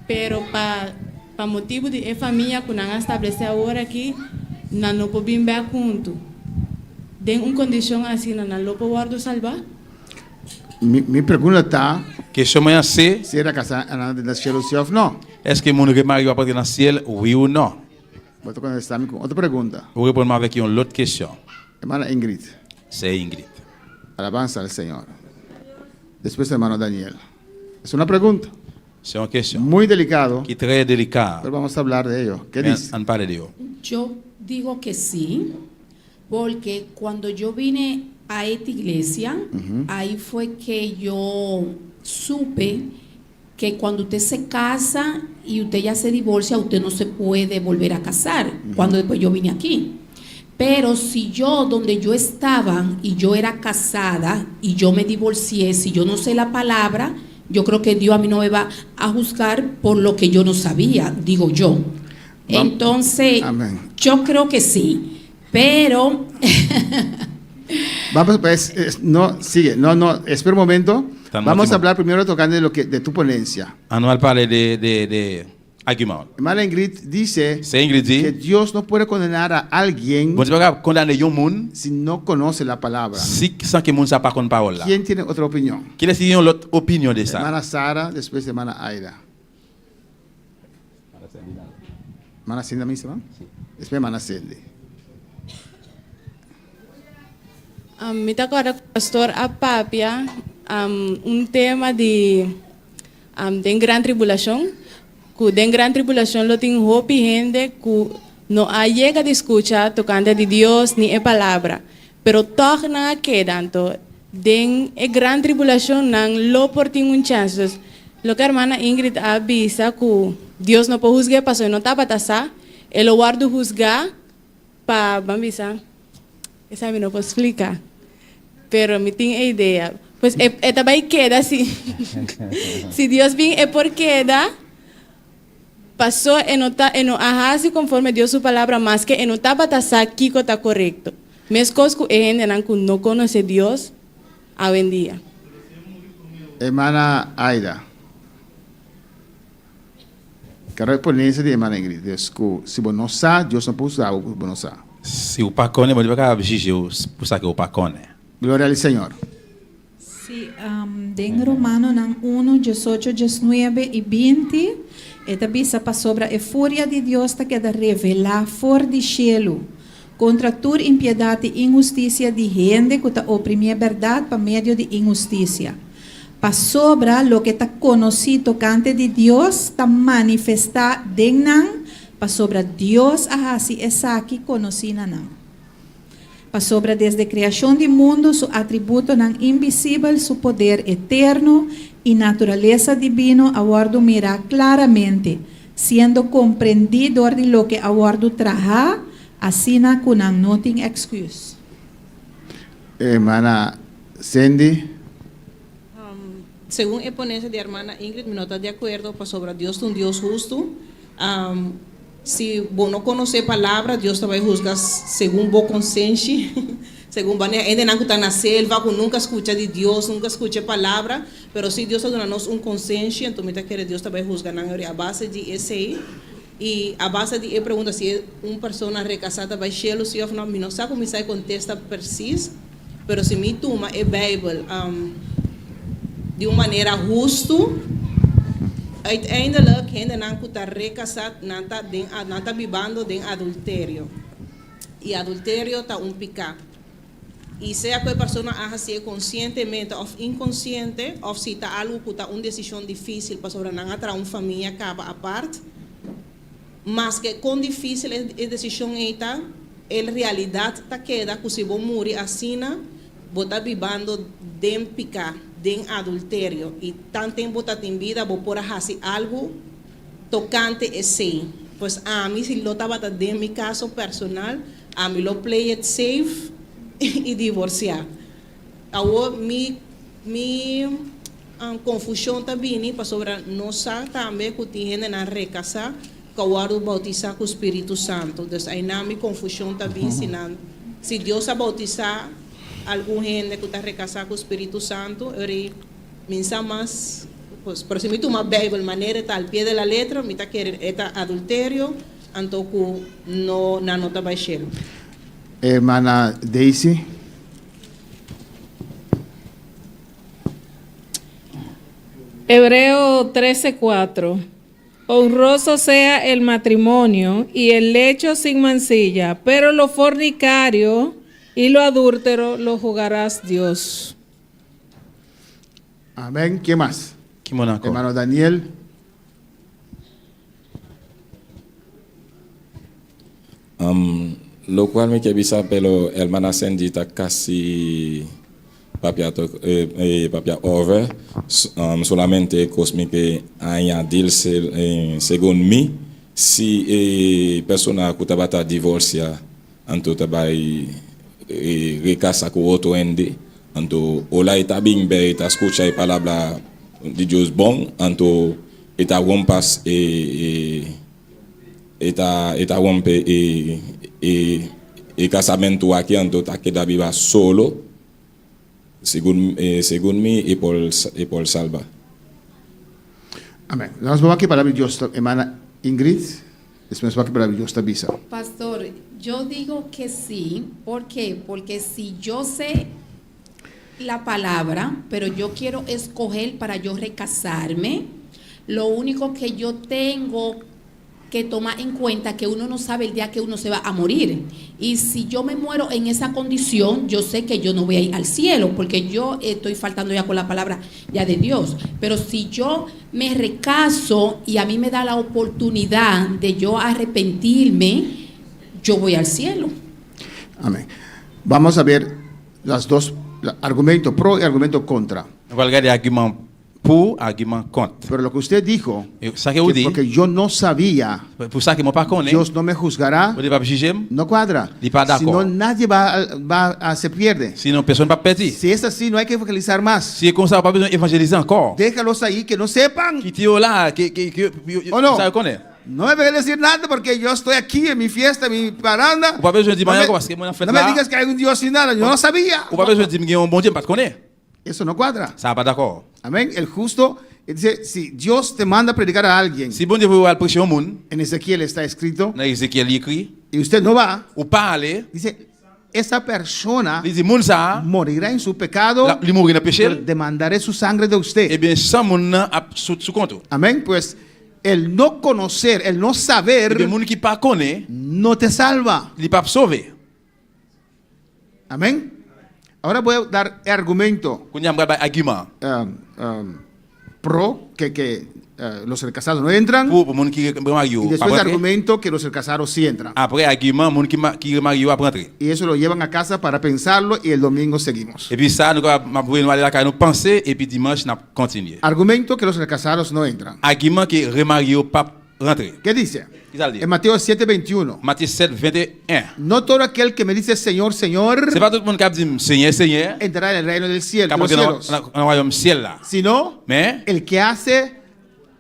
pero pa motivo de família que não estabelece agora aqui, não podemos bem junto. Tem condição assim, não pode guardar salvar? Mi pregunta está, Question moyen c'est, si era casada en el cielo sí o no. est-ce que mon remarié va partir dans le ciel, oui ou non? Voy a contestar con otra pregunta. Vous répondez avec une autre question. Hermana Ingrid, C'est Ingrid. alabanza al Señor. Después hermano Daniel. Es una pregunta C'est une question muy delicado, qui est très délicate. pero vamos a hablar de ello. ¿Qué Mais dice? on parle de ello. Yo digo que sí, porque cuando yo vine a esta iglesia, ahí fue que yo supe que cuando usted se casa y usted ya se divorcia, usted no se puede volver a casar, cuando después yo vine aquí. Pero si yo, donde yo estaba y yo era casada y yo me divorcié, si yo no sé la palabra, yo creo que Dios a mí no me va a juzgar por lo que yo no sabía, digo yo. Entonces, Amén. yo creo que sí, pero Vamos, pues, no, sigue, no, espera un momento. Tan Vamos último. a hablar primero tocando de tu ponencia. On va parler de arguments. Hermana Ingrid dice C'est Ingrid que dit, Dios no puede condenar a alguien bon, tu vas pas condamner un monde si no conoce la palabra. si sans que monde ça pas contre parole là. ¿Quién tiene otra opinión? Qui est une autre opinion de ça? Hermana Sara, después hermana Aida. Hermana Cindy misma? Después hermana Cindy. Me agora pastor Apapia, tema de gran tribulação. Que de gran tribulação lo tem hopi gente que não llega a escuchar tocando de Deus ni a palavra. Pero toch na queda tanto den gran tribulação não lo por tem chances. Lo que a hermana Ingrid avisa que Deus não pode juzgar pastor não tá batasa, ele guarda juzgar para bambisa. Essa eu não posso explicar. Pero me tenho a ideia. Pues também queda assim. Se Deus vem é por queda. Passou e não ahasi conforme Deus sua palavra, mas que não está batasa aqui que está correto. Mas coisas que a gente não conhece Deus, hoje em dia. Hermana Aida. Quero a ponencia de hermana Ingrid. Deus, se você não sabe, Deus não pode usar o que você não sabe. Si vous pas connaissez, vous pas juger pour ça que vous pas connaissez. Gloria al Señor. Sí, en Romano 1, 18, 19 y 20, esta bisa pa sobre a fúria de Deus ta queda revelar for de cielo contra toda impiedade e injustiça de gente que ta oprimir a verdade por meio de injustiça. Pa sobra lo que ta conocido cante de Deus ta manifestar dennan pa sobra Deus a hasi esa que conocina nan. Pa sobra desde a criação do mundo su atributo nan invisível, su poder eterno e natureza divino aguardo mirar claramente, siendo comprendidor de lo que abordo traja, así na kunang nothing excuse. Hermana Cindy. Según la ponencia de hermana Ingrid, me nota de acuerdo para sobre Dios, un Dios justo. Si vos no conoces palabra, Dios te va a juzgar según vos consciente. Según van a estar na selva, que nunca escucha de Dios, nunca escucha palabra, pero si Dios da nos consciência, então me que Deus vai juzgar a base de esse e a base de pergunta se uma pessoa recasada vai chelo se eu não sabe como sai contesta preciso, pero se me toma a Bíblia de uma maneira justa, uiteindelijk ainda não está recasado, não está vivendo de adultério e adultério está pecado. E se a pessoa hace conscientemente ou inconsciente, ou se está algo que está uma decisão difícil para sobre não atrair uma família acaba a parte, mas que com difícil a decisão está, a realidade está queda que se você morrer assim, você está vivendo de pecado, de adultério, e tanto tempo está em vida, você pode fazer algo tocante a si. Pois a mim, se eu estava de meu caso personal, a mim lo play it safe e divorciar. Agora, minha confusão também para sobre nós também que tem na recasar, que agora bautizar com o Espírito Santo. Então, aí na minha confusão também, se Deus vai bautizar algum gente que está recasar com o Espírito Santo, eu penso mais, pues, por se me toma a Bíblia, maneira tal, pé da letra, me está querendo adultério, então que não está baixando. Hermana Daisy. Hebreo 13:4. Honroso sea el matrimonio y el lecho sin mancilla, pero lo fornicario y lo adúltero lo juzgarás Dios. Amén. ¿Quién más? Hermano Daniel. Lo cual me quebisa pelo hermana Cindy ta casi papia over solamente cosmique añadir según mí si persona que tabata divorcia anto tabai recasa con otro ende anto ola eta bimbe eta escucha y palabra de Dios bon anto eta rompas eta rompe y casamento aquí anto ta queda viva solo según mí y por salva. Amén. Nos vamos aquí para Dios, hermana Ingrid. Después vamos aquí para Dios, Tabisa. Pastor, yo digo que sí. ¿Por qué? Porque si yo sé la palabra, pero yo quiero escoger para yo recasarme, lo único que yo tengo que tomar en cuenta que uno no sabe el día que uno se va a morir. Y si yo me muero en esa condición, yo sé que yo no voy a ir al cielo, porque yo estoy faltando ya con la palabra ya de Dios. Pero si yo me recaso y a mí me da la oportunidad de yo arrepentirme, yo voy al cielo. Amén. Vamos a ver las dos, argumento pro y argumento contra. Pour argument contre. Pero lo que usted dijo, que porque yo no sabía, Dios no me juzgará, no cuadra. Si no, nadie se pierde. Si es así, no hay que evangelizar más. Déjalos ahí que no sepan. ¿O no? No me voy a decir nada porque yo estoy aquí en mi fiesta, en mi paranda. No me digas que hay un Dios sin nada, yo no sabía. Eso no cuadra. Amén. El justo dice, si Dios te manda a predicar a alguien, en Ezequiel está escrito, y usted no va, dice, esa persona morirá en su pecado, demandaré su sangre de usted. Amén. Pues el no conocer, el no saber, no te salva. Amén. Ahora voy a dar argumento pro que los recasados no entran, y después argumento que los recasados sí entran. Y eso lo llevan a casa para pensarlo y el domingo seguimos. Argumento que los recasados no entran. rentrer. ¿Qué dice? Qu'est-ce qu'il dit? En Mateo 7:21. Matthieu 7, 21. No todo aquel que me dice Señor, Señor, C'est pas tout le monde qui dit Seigneur, Seigneur, entrará en el reino del cielo, qui de los dans cielos, le royaume ciel là. sino Mais el que hace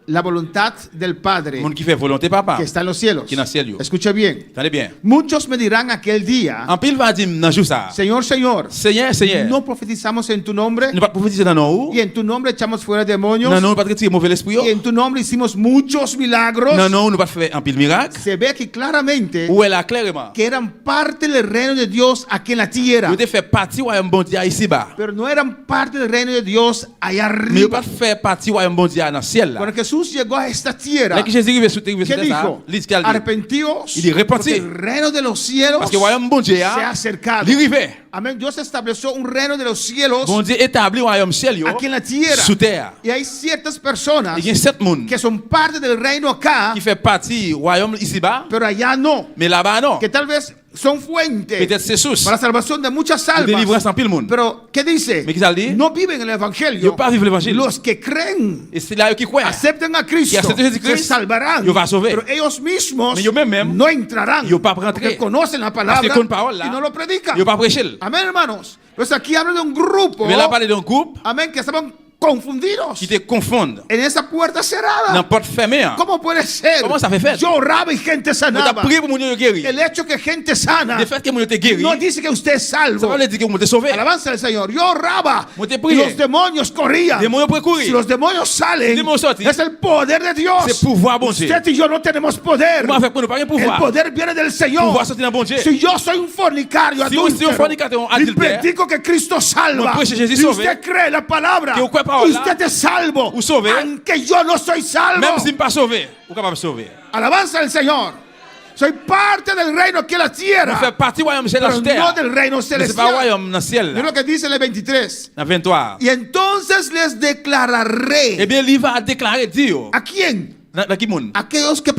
la voluntad del Padre le monde qui fait volonté papa, que está en los cielos. qui est dans le ciel. Escucha bien. Attendez bien. Muchos me dirán aquel día, En pile va dire dans jour ça. Señor, Señor, Seigneur, Seigneur. no profetizamos en tu nombre Nous pas prophétiser dans nous. y en tu nombre echamos fuera demonios Non, non, nous pas tirer mauvais esprit. y en tu nombre hicimos muchos milagros. Non, non, nous pas faire un pile miracle. Se ve aquí claramente Où est là clairement? que eran parte del reino de Dios aquí en la tierra, Vous devez faire partie royaume bon Dieu ici bas. pero no eran parte del reino de Dios allá Mais vous arriba. pas faire partie royaume bon Dieu dans le ciel là. Cuando Jesús llegó a esta tierra, Là que Jésus arrive sur terre, ¿qué ça. dijo? Il dit qu'il a dit. Arrepentíos, Il dit porque repentir. el reino de los cielos Parce que royaume bon Dieu se ha a acercado. il arrive. Amén. Dios estableció un reino de los cielos Bon Dieu établit royaume ciel yo aquí en la tierra. sous terre. Y hay ciertas personas Il y a 7 monde que son parte del reino acá, qui fait partie royaume ici bas, pero allá no. mais là-bas non. Que tal vez son fuente Peut-être c'est source para la salvación de muchas de délivrance almas. en pile monde. Pero, ¿qué dice? Mais qu'est-ce qu'il dit? No viven el Yo evangelio. pas vivre l'évangile. Los que creen, Et c'est là qui croient. aceptan a Cristo, Que acepten a se Jesucristo, salvarán. yo va sauver. Pero ellos mismos Mais yo même no entrarán. yo pas Porque rentrer. conocen la Parce palabra que con parole là, y no lo predican. yo pas prêcher. Amén, hermanos. Pues aquí habla de un grupo. Mais là parler d'un groupe Amén, que estaban confundidos qui te confondent. en esa puerta cerrada. Dans porte fermée. ¿Cómo puede ser? Comment ça fait faire? Yo oraba y gente On t'a sanaba. prié pour mon Dieu guéri. El hecho que gente sana Le fait que mon Dieu te guéri. no dice que usted es Ça salvo. veut dire que mon Dieu sauvé. Alabanza al Señor. Yo oraba Moi te y prié. los demonios corrían. Les démons peuvent Si courir. los demonios salen, Les démons sortent. es el poder de Dios. C'est pouvoir bon Dieu. Usted y yo no tenemos poder. Comment faire pour nous pas El pouvoir? poder viene del Señor. Pouvoir sortir dans bon Dieu. Si yo soy un fornicario, Si vous êtes un adúltero, fornicateur, y adultère, predico que Cristo salva, moi prêche Jésus y sauvé, usted cree la palabra, que vous croyez parole là, usted es salvo, ou sauvé, aunque yo no soy salvo. Même si je ne pas sauvé, vous capable de sauver. Alabanza al Señor. Soy parte del reino aquí en la Vous tierra, faites partie royaume ciel pero sur no terre. del reino Mais c'est pas celestial. royaume dans le ciel. Mira lo que dice el 23. Dans 23. Y entonces les declararé. Eh bien, il va déclarer Dieu. ¿A quién? Dans qui monde? Aquellos que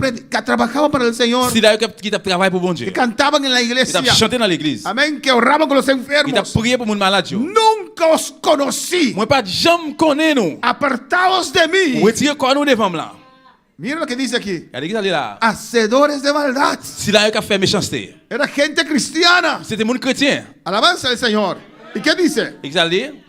trabajaban para el Señor, Si d'ailleurs qui travaille pour bon Dieu. que cantaban en la Qui iglesia. t'a chanté dans l'église. Amén, que oraban con los Qui t'a enfermos. prié pour mon malade. Nunca os conocí. Moi pas jamais connais nous. Apartaos de mí. Retirez quoi nous devant là. Mira lo que dice aquí. Regardez qui là. Hacedores de maldad. Si d'ailleurs qui a fait méchanceté. Era gente cristiana. C'était mon chrétien. Alabanza al Señor. ¿Y qué dice? Exalté.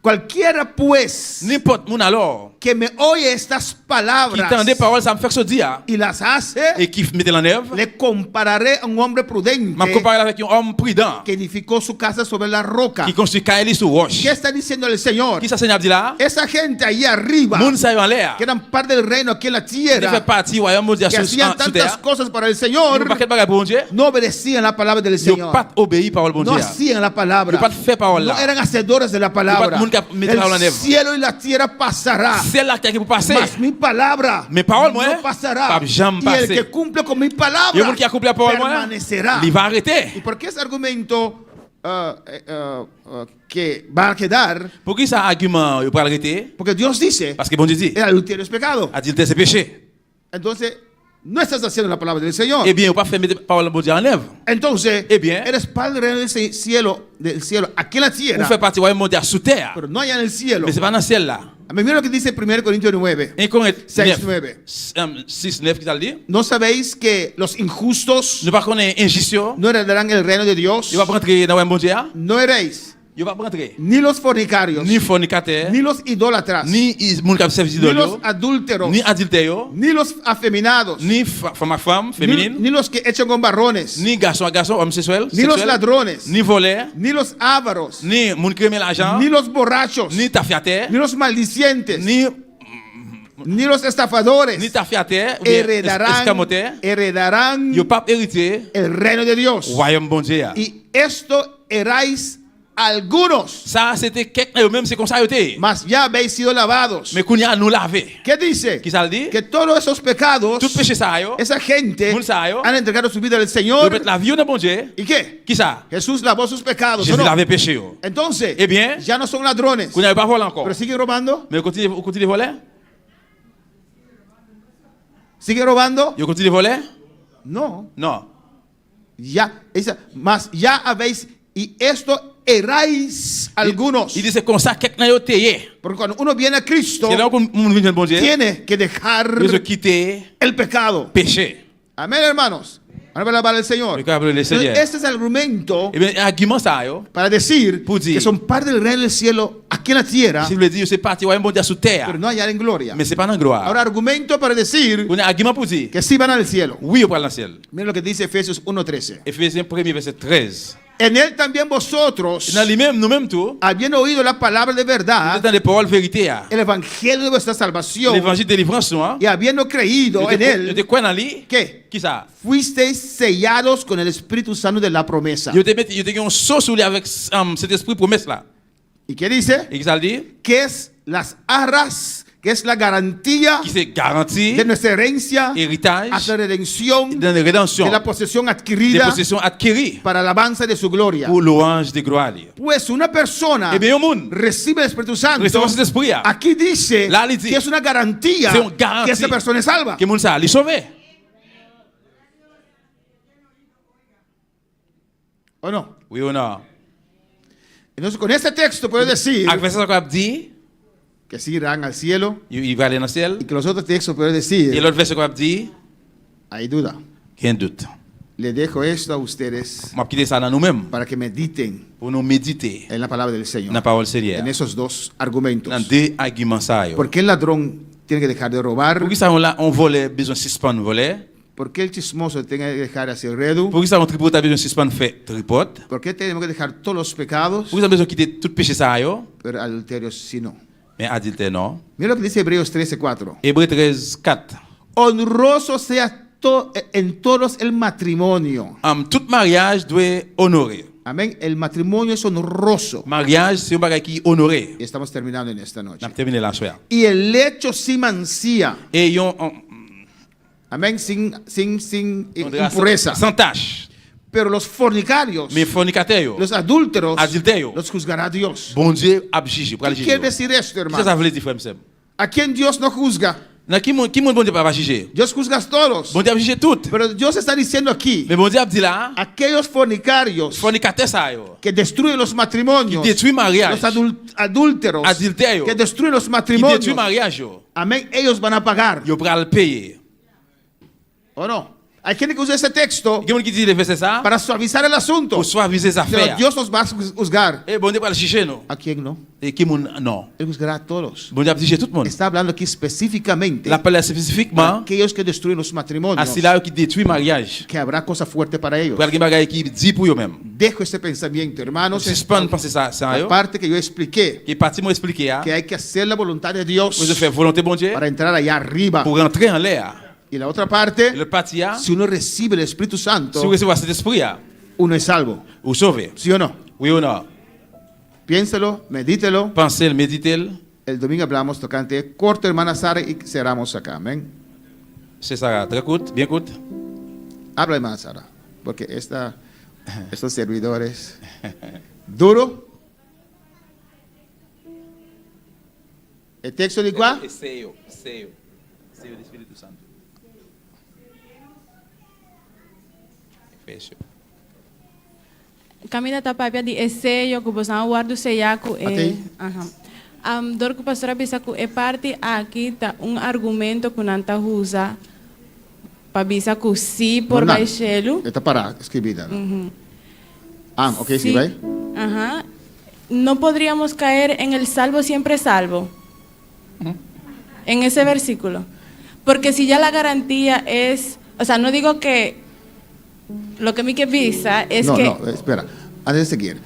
Cualquiera pues N'importe mon alors. que me oye estas Qui palabras tend des paroles, ça me fait se dire. y las hace, Et qui met en œuvre. le compararé a un hombre prudente M'a comparé avec un homme prudent. que edificó su casa sobre la roca. Qui construit Kaeli sur roche. ¿Qué está diciendo el Señor? Qui ça Seigneur dit là? Esa gente ahí arriba, Moun sa en l'air. que eran parte del reino aquí en la Il fait tierra, partie royaume mondial que sur hacían terre. tantas cosas para el Ils Señor, n'ont pas quel bagage pour Dieu. no obedecían la palabra del Ils n'ont Señor. pas obéi parole bon No Dieu. hacían la Ils palabra. n'ont pas fait parole No là. eran hacedores de la palabra. Yo pat moun ka mette parole en El œuvre. cielo y la tierra pasará, C'est là qui pour passer. mas mi palabra Mes paroles moi no pasará. pas jamais Y el passer. que cumple con mi Il y a palabra monde qui a accompli la parole moi. permanecerá. Il va arrêter. ¿Y por qué ese argumento que va a quedar? Pour qui ça argument il peut arrêter? Porque Dios dice, Parce que bon Dieu dit, el adulterio es pecado. adultère c'est péché. Entonces, no estás haciendo la palabra del Señor. Eh bien, on pas faire mettre parole bon Dieu en œuvre. Entonces, Eh bien, eres padre del cielo, aquí en la on tierra, fait partie royaume mondial sous terre. pero no allá en el cielo. Mais c'est pas dans le ciel là. Mira lo que dice 1 Corintios 9. 1 Corinthiens 6:9. 6:9 qui t'a dit? ¿No sabéis que los injustos Ne pas connaître injustice. no heredarán el reino de Dios? Il va pas rentrer dans le royaume bon Dieu. No eréis Il va pas rentrer. ni los fornicarios, Ni fornicateur, ni los idólatras, ni moun qui servi ni los d'idole, adúlteros, ni adultère, ni los afeminados, ni femme à femme, féminine, ni los que echan con barrones, ni garçon à garçon, homosexuel, ni los sexuel, ladrones, ni voleur, ni los ávaros, ni moun qui aime l'argent, ni los borrachos, ni tafiateur, ni los maldicientes, ni los estafadores tafiateur, ou bien escamoteur. heredarán Yo pas hérité el reino de Dios. royaume bon Dieu. Y esto erais algunos, Ça c'était quelqu'un même c'est comme ça était. mas ya habéis sido lavados. Mais kounya nous laver. ¿Qué dice? Qui ça le dit? Que todos esos pecados, Tout péché ça yo. esa gente Moun sa yo. han entregado su vida al Yo Señor. mettre la vie au bon Dieu. ¿Y qué? Qui ça? Jesús lavó sus pecados. ¿o Jésus no? laver péché yo. Entonces, Eh bien, ya no son ladrones, kounya pas voler encore. pero siguen robando. Mais continue voler? ¿Sigue robando? Yo continue voler? No. Non. Mas ya habéis, y esto erráis algunos. Il dit c'est comme ça quelques nan yo teye. Porque cuando uno viene a Cristo, C'est là qu'on vient bon Dieu. tiene que dejar Il quitter el pecado. péché. Amén, hermanos. Ahora va a hablar el Señor. Entonces, este es el argumento Eh bien, argument ça yo. para decir que son parte del reino del cielo aquí en la tierra, Si vous dire c'est parti ouais bon Dieu sur terre. pero no allá en gloria. Mais c'est pas dans gloire. Ahora, argumento para decir Un argument pour dire que sí van al cielo. oui, on va dans le ciel. Miren lo que dice Efesios 1:13. Ephésiens 1er verset 13. En él también vosotros, Dans lui-même nous-mêmes tout. habiendo oído la palabra de verdad, Dans les paroles vérité. el evangelio de vuestra salvación, L'évangile de délivrance hein. y habiendo creído en Je él, te crois dans lui. ¿qué? Qui ça? Fuisteis sellados con el Espíritu Santo de la promesa. Yo te un saut sur lui avec cet esprit promesse là. ¿Y qué dice? Et qui ça le dit? Que es las arras, que es la garantía Qui c'est garantie, de nuestra herencia héritage, hasta la redención de la rédemption, de la posesión des adquirida possessions acquises para alabanza de su gloria. pour louange de gloire. Pues una persona Eh bien, un monde recibe el Espíritu Santo. recibe cet esprit. Aquí dice Là, il dit, que es una garantía c'est une garantie que esa persona es salva. que monde ça les sauver. ¿O no? Oui ou non? Entonces con este texto puedo decir Avec ça qu'on dit, que sí irán al cielo, il va aller dans le ciel. y que los otros textos puedo Et decir l'autre verset qu'on dit, hay duda. rien de doute. Le dejo esto a ustedes M'a quitter ça dans nous-mêmes para que mediten pour nous méditer en la palabra del Señor, dans la parole Seigneur. en esos dos argumentos. Dans deux arguments ça yo. ¿Por qué el ladrón tiene que dejar de robar? Pour qui ça on vole besoin suspendre voler? ¿Por qué el chismoso tiene que dejar de hacer redu? Pour qui ça on tripote a besoin suspendre fait tripote? ¿Por qué tenemos que dejar todos los pecados? Pour qui ça besoin quitter tout péché ça yo? Pero adulterio sí no. Mais adultère non. Mira lo que dice Hebreos 13:4. Hébreux 13:4. Honroso sea en todos el matrimonio. Tout mariage doit honorer. Amén. El matrimonio es honroso. Mariage c'est un bagage qui honoré. Y estamos terminando en esta noche. On a terminé la soirée. Y el lecho sin mancía. Et yon Amén. Sin impureza. sans tache. Pero los fornicarios, Mais fornicateur, los adúlteros, adultère, los juzgará Dios. bon Dieu a jugé, pour ¿Qué juger. quiere decir esto, Ça hermano? veut dire frère Sam. ¿A quién Dios no juzga? Dans qui monde bon Dieu pas juger? Dios juzga a todos. Bon Dieu a jugé tout. Pero Dios está diciendo aquí, Mais bon Dieu a dit là, aquellos fornicarios fornicateur ça yo. que destruyen los matrimonios, Qui détruit mariage. los adúlteros Adultère. que destruyen los Qui matrimonios, détruit mariage yo. amén, ellos van a pagar. Yo pral payer. ¿O no? Hay gente que usa ese texto Qui monde qui dit le verset ça? para suavizar el asunto. Pour suaviser les Pero affaires. Dios nos va a juzgar. Et bon Dieu pral juger non. ¿A quién no? Et qui monde non. Él juzgará a todos. Bon Dieu a jugé tout le monde. Está hablando aquí específicamente La parole para spécifiquement aquellos que destruyen los à matrimonios, ceux-là qui détruit mariage. que habrá cosa fuerte para ellos. Pour alguien bagage qui dit pour eux même. Dejo este pensamiento, hermanos, Suspend penser ça ça la yo. parte que yo expliqué, Qui parti m'expliquer hein. que hay que hacer la voluntad de Dios Pour faire volonté bon Dieu para entrar allá arriba. pour rentrer en l'air. Y la otra parte, Le parti hein. si uno recibe el Espíritu Si Santo, vous recevez cet esprit hein, uno es salvo. vous sauvez. ¿Sí o no? Oui ou non? Piénselo, medítelo. Pensez, méditez. El domingo hablamos tocante corto, hermana Sara, y cerramos acá. Amén. C'est ça, très court, bien court. Habla, hermana Sara, porque estos servidores, duro. El texto de cuál? Sello do Espírito Santo. Fecho. Camina tapapia di eseyo que você guarda seyaku Até. Dor que pastora bisaku é parte aqui tá argumento que nanta usa para bisaku sim por Normal. baixelo. Está para escribida. Ok, sí, vai. No podríamos caer en el salvo siempre salvo. En ese versículo. Porque si ya la garantía es, o sea, no digo que lo que me visa es No, que... no, espera. Antes de seguir.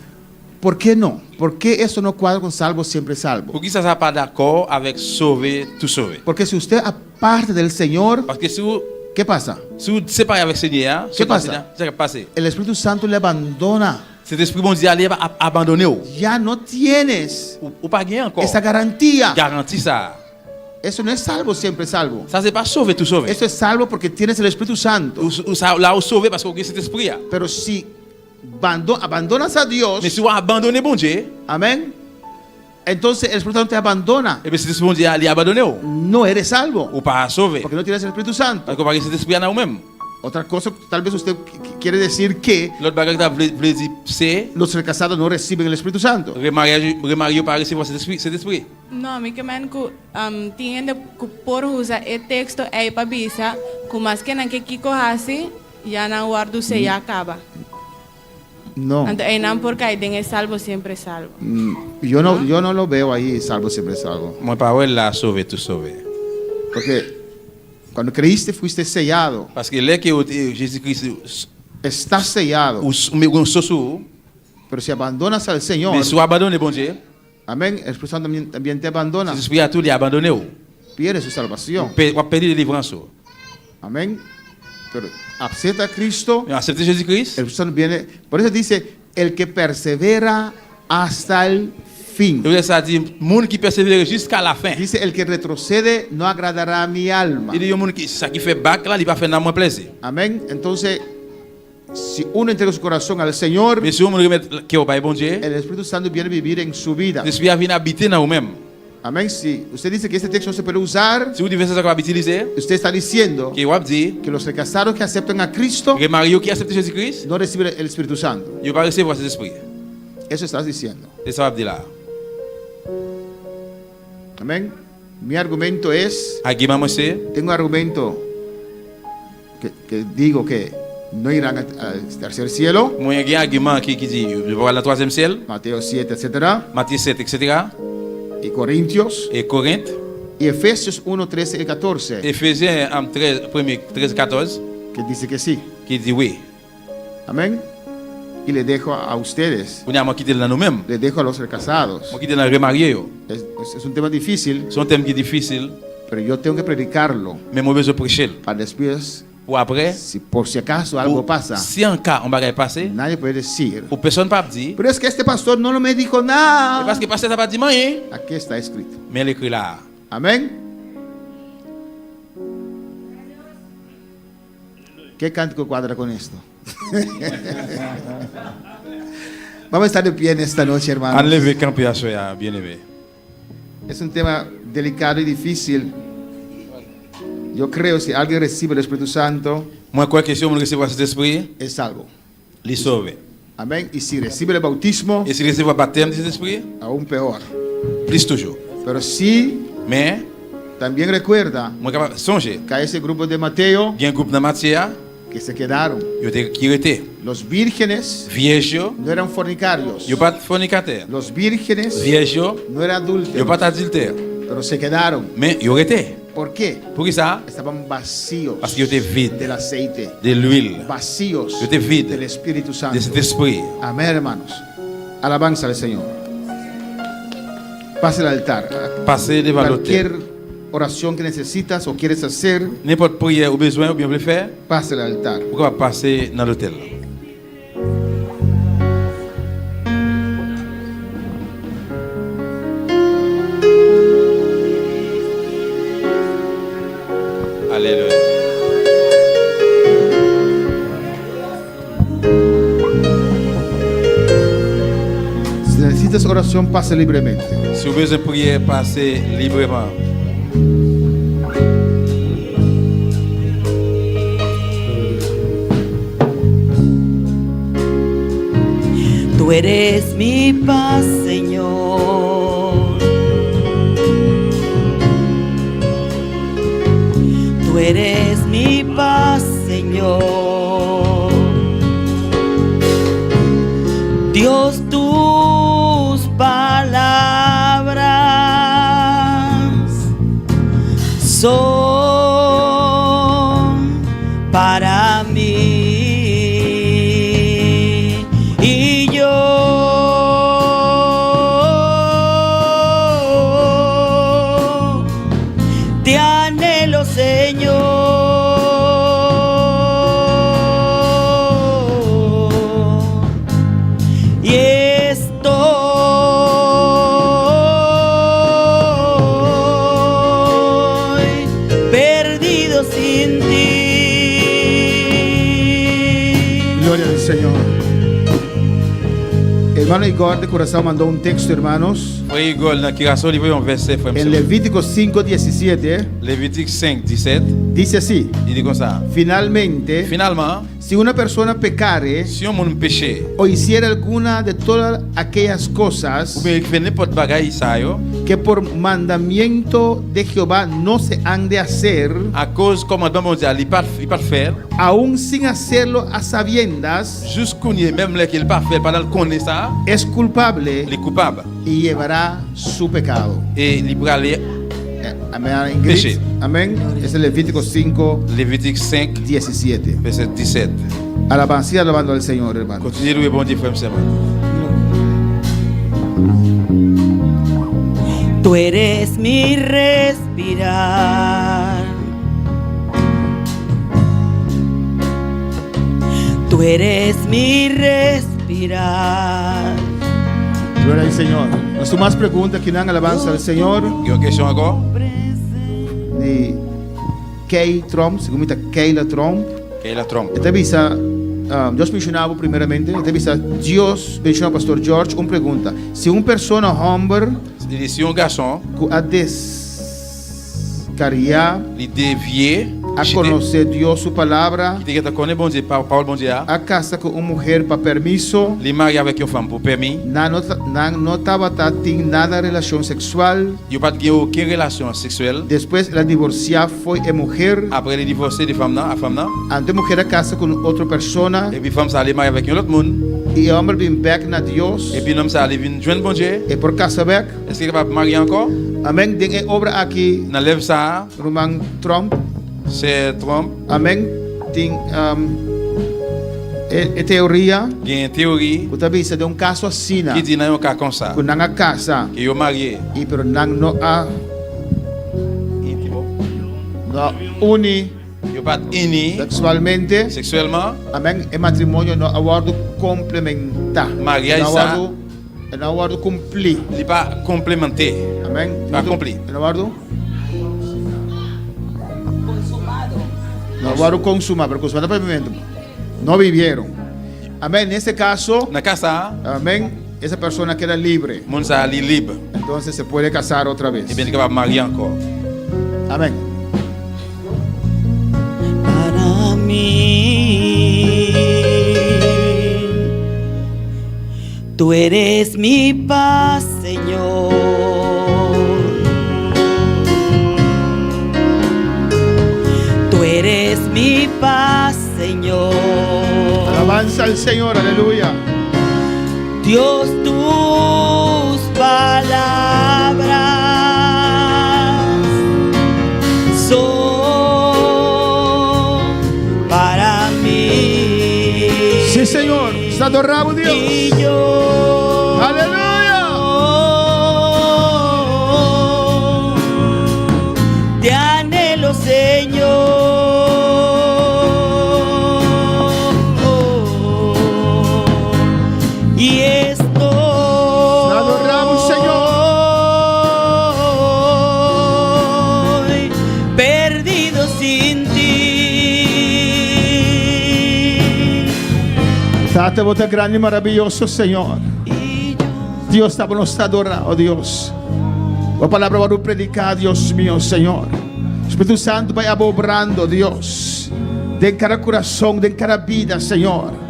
¿Por qué no? ¿Por qué eso no cuadra con salvo siempre salvo? Por que ça n'est pas d'accord avec sauver, tout sauver? Porque si usted aparte del Señor, Parce que si vous ¿qué pasa? séparez avec le Seigneur, ¿Qué pasa? qu'est-ce qui passe? El Espíritu Santo le abandona. Cet esprit bon Dieu allait abandonner ou. Ya no tienes Ou pas gagner encore. esa garantía. Garantie ça. Eso no es salvo siempre salvo. Ça c'est pas sauver, tout sauver. Eso es salvo porque tienes el Espíritu Santo. Ou ça là ou sauver parce que vous avez cet esprit. Pero si abandonas a Dios, Mais si vous abandonnez bon Dieu, amén, entonces el Espíritu Santo te abandona. et bien cet esprit bon Dieu allait abandonner ou. No eres salvo Ou pas sauver. porque no tienes el Espíritu Santo. Parce que vous avez cet esprit en vous-même. Otra cosa, tal vez usted quiere decir que los recasados no reciben el Espíritu Santo. No, mi que man ku tiene por usar el texto aí para bisa, ku mas que nan que kiko hasi, ya na guardo se ya acaba. No. Entonces, ahí nan por caer es salvo siempre salvo. Yo no lo veo ahí, salvo siempre salvo. Moi pas ouais la sauver tout sauver. Porque cuando creíste fuiste sellado. Parce que là que Jésus-Christ estás sellado. Pero si abandonas al Señor, mais si abandonne bon Dieu, amén, el Espíritu Santo también te abandona. Si Espíritu tú le abandonné, pierde su salvación. Perdre délivrance. Amén. Pero acepta a Cristo. Acepta Jésus-Christ. El Espíritu Santo viene. Por eso dice, el que persevera hasta el fin. Ça dit, monde qui persévère jusqu'à la fin. Dice, el que retrocede no agradará a mi alma. Il dit, monde qui ça qui fait back là, il va faire dans mon plaisir. Amén. Entonces, si uno entrega su corazón al Señor, mais si uno remet que au bon Dieu, el Espíritu Santo viene a vivir en su vida. L'Esprit vient habiter dans vous-même. Amén. Si usted dice que este texto no se puede usar, si usted está diciendo que los recasados que aceptan a Cristo no reciben el Espíritu Santo. Eso estás diciendo. Amén. Mi argumento es, tengo argumento que digo que no irán al tercer cielo. Mateo 7, etcétera. Mateo 7, etcétera. Y Corintios. Y Efesios 1, 13 y 14. Efesiens 13, 14. Que dice que sí. Que dit oui. Amén. Y le dejo a ustedes. Le dejo a los recasados. Es un tema difícil. C'est un thème qui est difficile. Pero yo tengo que predicarlo. Mais moi besoin prêcher. Para después. Ou après, si por si acaso algo pasa, si en cas on va passer, nadie puede decir. Ou personne pas dire. Pero es que este pastor no me dijo nada. Parce que pasteur n'a pas dit rien. Aquí está escrito. Mais il écrit là. Amén. ¿Qué cántico cuadra con esto? Vamos a estar de pie en esta noche, hermanos. Enlevez camper à soya, bien-aimé. Es un tema delicado y difícil. Yo creo si alguien recibe el Espíritu Santo, moi crois que si on recibe cet esprit, es salvo. Les sauve. Amén. Y si recibe el bautismo, et si recibe le baptême de cet esprit, aún peor. Plus toujours. Pero sí, mais también recuerda songe que a ese grupo de Mateo, il y a un groupe de Matthieu que se quedaron. Qui étaient. Los vírgenes no eran fornicarios. Los vírgenes no eran adúlteros. Pero se quedaron. Mais ils étaient. ¿Por qué? Porque ça? Estaban vacíos. Parce qu'ils étaient vides. Del aceite. De l'huile. Vacíos. Ils étaient vides. Del Espíritu Santo. De cet esprit. Amén, hermanos. Alabanza al Señor. Pase al altar. Pase devant cualquier oración que necesitas o quieres hacer. N'importe prière ou besoin ou bien voulez faire. Pase al altar. Vous pouvez passer dans l'hôtel. Alléluia. Si necesitas oración, pase libremente. Si vous besoin de prière, passez librement. Tú eres mi paz, Señor. Tú eres mi paz, Señor. Dios, tus palabras son para mí. Y yo te anhelo, Señor. Y estoy perdido sin ti. Gloria al Señor. Hermano Igor de Curazao mandó un texto, hermanos. En Levítico 5:17. Levítico 5, 17. Dice así. Il dit comme ça. Finalement, si una persona pecare si un monde péché, o hiciera alguna de todas aquellas cosas que por mandamiento de Jehová no se han de hacer, à cause commandement mondial, il pas faire, aún sin hacerlo a sabiendas, même là qu'il pas faire pendant le connaît ça, es culpable, il coupable y llevará su pecado. Et il va aller Amén. péché. Amén. Es el Levítico 5, Levítico 5, 17. Verset 17. Alabanza y alabando al Señor, hermano. Continuez louer bon Dieu, frère et sœur. Tú eres mi respirar. Tú eres mi respirar. Gloria al Señor. No hay más preguntas que dan alabanza al Señor. Il y a une question encore? De Kay Trump, se comenta Kayla Trump. Kayla Trump. Esta visa, Dios mencionaba primeramente, esta visa, Dios mencionó al pastor George, una pregunta. Si una persona hombre, si un garçon, a descarriar, a conocer Dios su palabra, a casa con una mujer para permiso, les avec une femme pour permis, no estaba nada relación sexual, il pas de aucune relation sexuelle. Después la divorciada fue mujer, après les divorcés de femme à femme, antes mujer a casa con otra persona, et puis femme ça aller marier avec un autre monde, y hombre vient back na Dios, et puis l'homme ça aller venir joindre bon Dieu, et pour casa back, est-ce qu'il va marier encore? Amen. Dinge obra aquí, n'enlève ça, Roman Trump. C'est Trump. Amen. Tem teoria. Tem teoria. Você visa de um caso assim. Que diz não é um caso como ça. Que não há casa. Que eu marié. E pero não há. Íntimo. Não une. Eu pas uni. Sexualmente. Sexuellement. Amen. E matrimônio não aguardo complementar. Mariage ça. Não aguardo cumprir. Il pas complémenter. Amen. Pas cumprir. Não aguardo. No guardo consumar, pero consumar para vivir. No vivieron. Amén. En este caso, na casa, amén, esa persona queda libre. Monsa libre. Entonces se puede casar otra vez. Y bien que va a mariar encore. Amén. Para mí, tú eres mi paz, Señor. Tú eres mi paz, Señor. Alabanza al Señor, aleluya. Dios, tus palabras son para mí. Sí, Señor. Está adorado Dios. Y yo, aleluya. Te anhelo, Señor. Y estoy perdido sin ti. Date voto grande y maravilloso, Señor. Dios nos adora, oh Dios. La palabra va a predicar, Dios mío, Señor. Espíritu Santo va obrando, Dios. De cada corazón, de cada vida, Señor.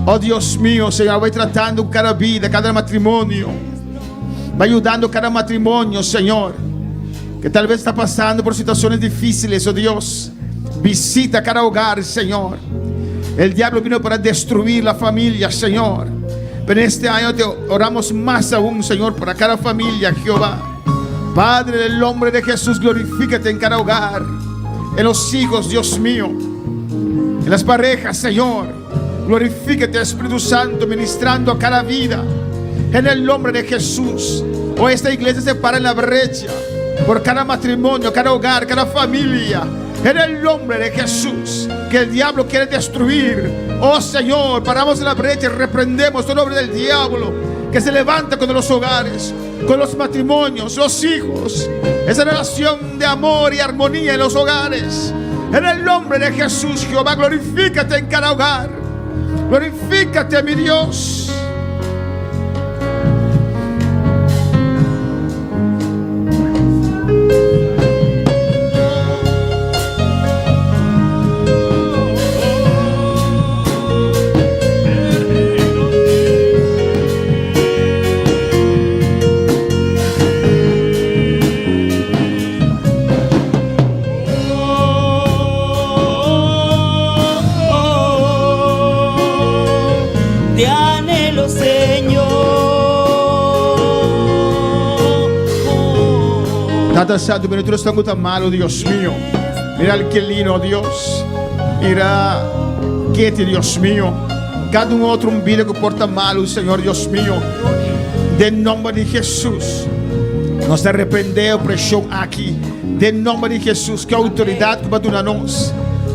Oh Dios mío, Señor, vai tratando cada vida, cada matrimonio. Va ayudando cada matrimonio, Señor, que tal vez está pasando por situaciones difíciles, oh Dios. Visita cada hogar, Señor. El diablo vino para destruir la familia, Señor. Pero en este año te oramos más aún, Señor, para cada familia, Jehová. Padre, en el nombre de Jesús, glorifícate en cada hogar, en los hijos, Dios mío, en las parejas, Señor. Glorifícate, Espíritu Santo, ministrando a cada vida. En el nombre de Jesús. Hoy esta iglesia se para en la brecha por cada matrimonio, cada hogar, cada familia. En el nombre de Jesús, que el diablo quiere destruir. Oh Señor, paramos en la brecha y reprendemos todo nombre del diablo que se levanta con los hogares, con los matrimonios, los hijos. Esa relación de amor y armonía en los hogares. En el nombre de Jesús, Jehová, glorifícate en cada hogar. Glorifícate, mi Dios. te anhelo, Señor. Tata Santo, pero tú no estás tan malo, Dios mío. Mira el Quelino, Dios. Mira Ketty, Dios mío. Cada um outro vida que porta mal, Senhor, Deus meu. De nome de Jesus. Nós arrependemos pressão aqui. De nome de Jesus, que a autoridade que bateu na nós.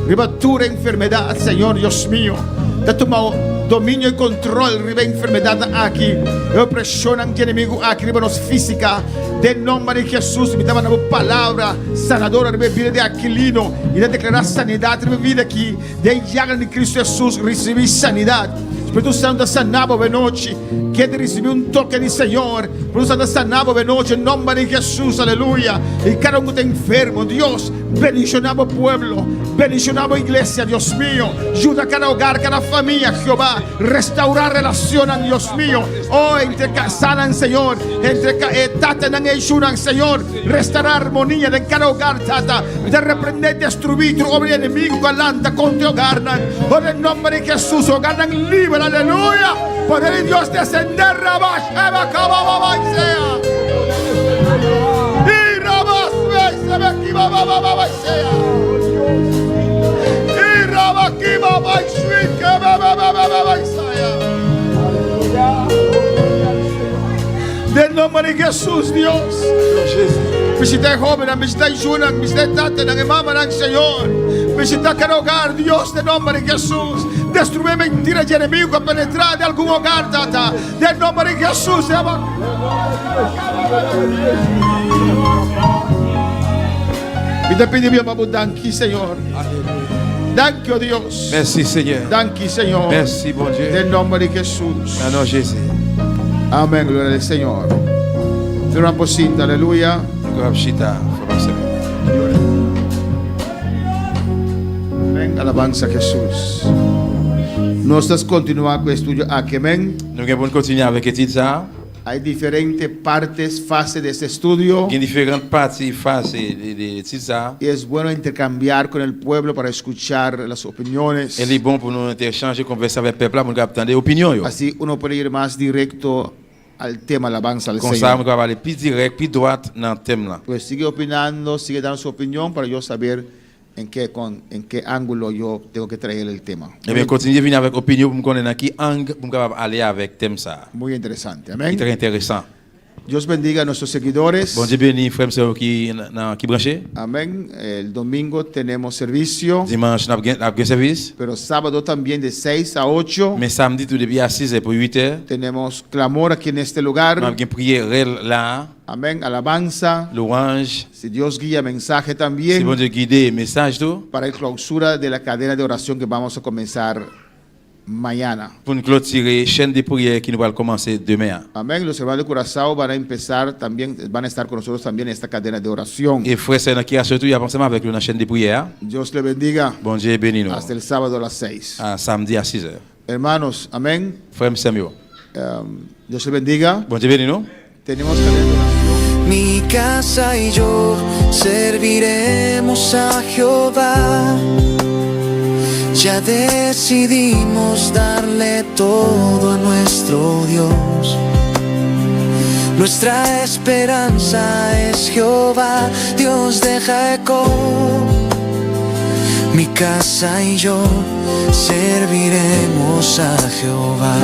Ribatura a enfermidade, Senhor, Deus meu. Da tomar domínio e controle, riba a enfermidade aqui. Eu pressiono que inimigo aqui, riba nos física. De nome de Jesus, me dava uma palavra sanadora, riba vida de Aquilino. E de declarar sanidade, riba vida aqui. De llaga de Cristo Jesus, recebi sanidade. Espírito Santo sanava a noite. Quer receber toque do Senhor. Espírito Santo sanava a noite. Em nome de Jesus, aleluia. E cada que está enfermo, Deus, bendicionava o povo. Bendicionava a igreja, Deus meu. Ajuda cada hogar, cada família, Jeová. Restaurar relação, Deus meu. Oh, entre casas, Senhor. Entre tata e junam, Senhor. Restaurar harmonia em cada hogar, tata. De repreender, destruir, obra inimigo, galanta contra o hogar. Oh, em nome de Jesus, o hogar livre. Aleluya, poder de Dios descender, Rabash, Eva, Cababa, sea. Y Rabash, se ve aquí, Baba, sea. Y Rabash, Baba, Sweet, Baba, sea. Del nombre de Jesús, Dios. Visita jóvenes, visita Juna, visita Tata, na mamá, Señor. Visita cada hogar, Dios, del nombre de Jesús. Destruir mentiras de inimigo a penetrar de algum hogar, Tata. Del nombre de Jesús. E te pedimos, Babu, danke, Senhor. Danke, oh Deus. Merci, Seigneur. Danke, Senhor. Merci, bon Dieu. Del nombre de Jesus. Dans le nom de Jésus. Amém, glória ao Senhor. Una posita, aleluia. Amém, alabanza a Jesus. Nós estamos continuando com o estudo aqui, amém? Nous allons continuer avec l'étude ça. Há diferentes partes, fases desse estudio. Hay diferentes partes, fases de l'étude ça. Y es bueno intercambiar con el pueblo para escuchar las opiniones. Il est bon pour nous interchanger, converser avec le peuple pour nous entendre des opinions. Así uno puede ir más directo al tema alabanza al Señor. Comme ça, on va aller plus direct, plus droite dans le thème là. Pues sigue opinando, sigue dando su opinión para yo saber en qué ángulo yo tengo que traer el tema. Et bien, continuez à venir avec opinion pour me connaître dans quel angle pour aller avec thème ça. Muy interesante, amén. Très intéressant. Dios bendiga a nuestros seguidores. Bon Dieu bénisse frères et qui branché. Amén. El domingo tenemos servicio. Dimanche nous avons service. Pero sábado también de 6 a 8. Mais samedi tout depuis à 6h pour 8h. Tenemos clamor aquí en este lugar. Nous avons prière là. Amén. Alabanza. Louange. Si Dios guía, mensaje también. Si bon Dieu guide, message tout. Para la clausura de la cadena de oración que vamos a comenzar mañana. Pour nous clôturer chaîne de prière qui nous va commencer demain. Amén. Los hermanos de Curazao van a empezar también, van a estar con nosotros también en esta cadena de oración. Et frère c'est qui a surtout y a pensé avec la chaîne de prière. Dios le bendiga. Bon Dieu bénisse nous. Hasta el sábado a las 6. Ah, samedi à 6h. Hermanos, amén. Frère Samuel. Dios le bendiga. Bon Dieu bénisse nous. Tenemos cadena de oración. Mi casa y yo serviremos a Jehová. Ya decidimos darle todo a nuestro Dios. Nuestra esperanza es Jehová, Dios de Jacob. Mi casa y yo serviremos a Jehová.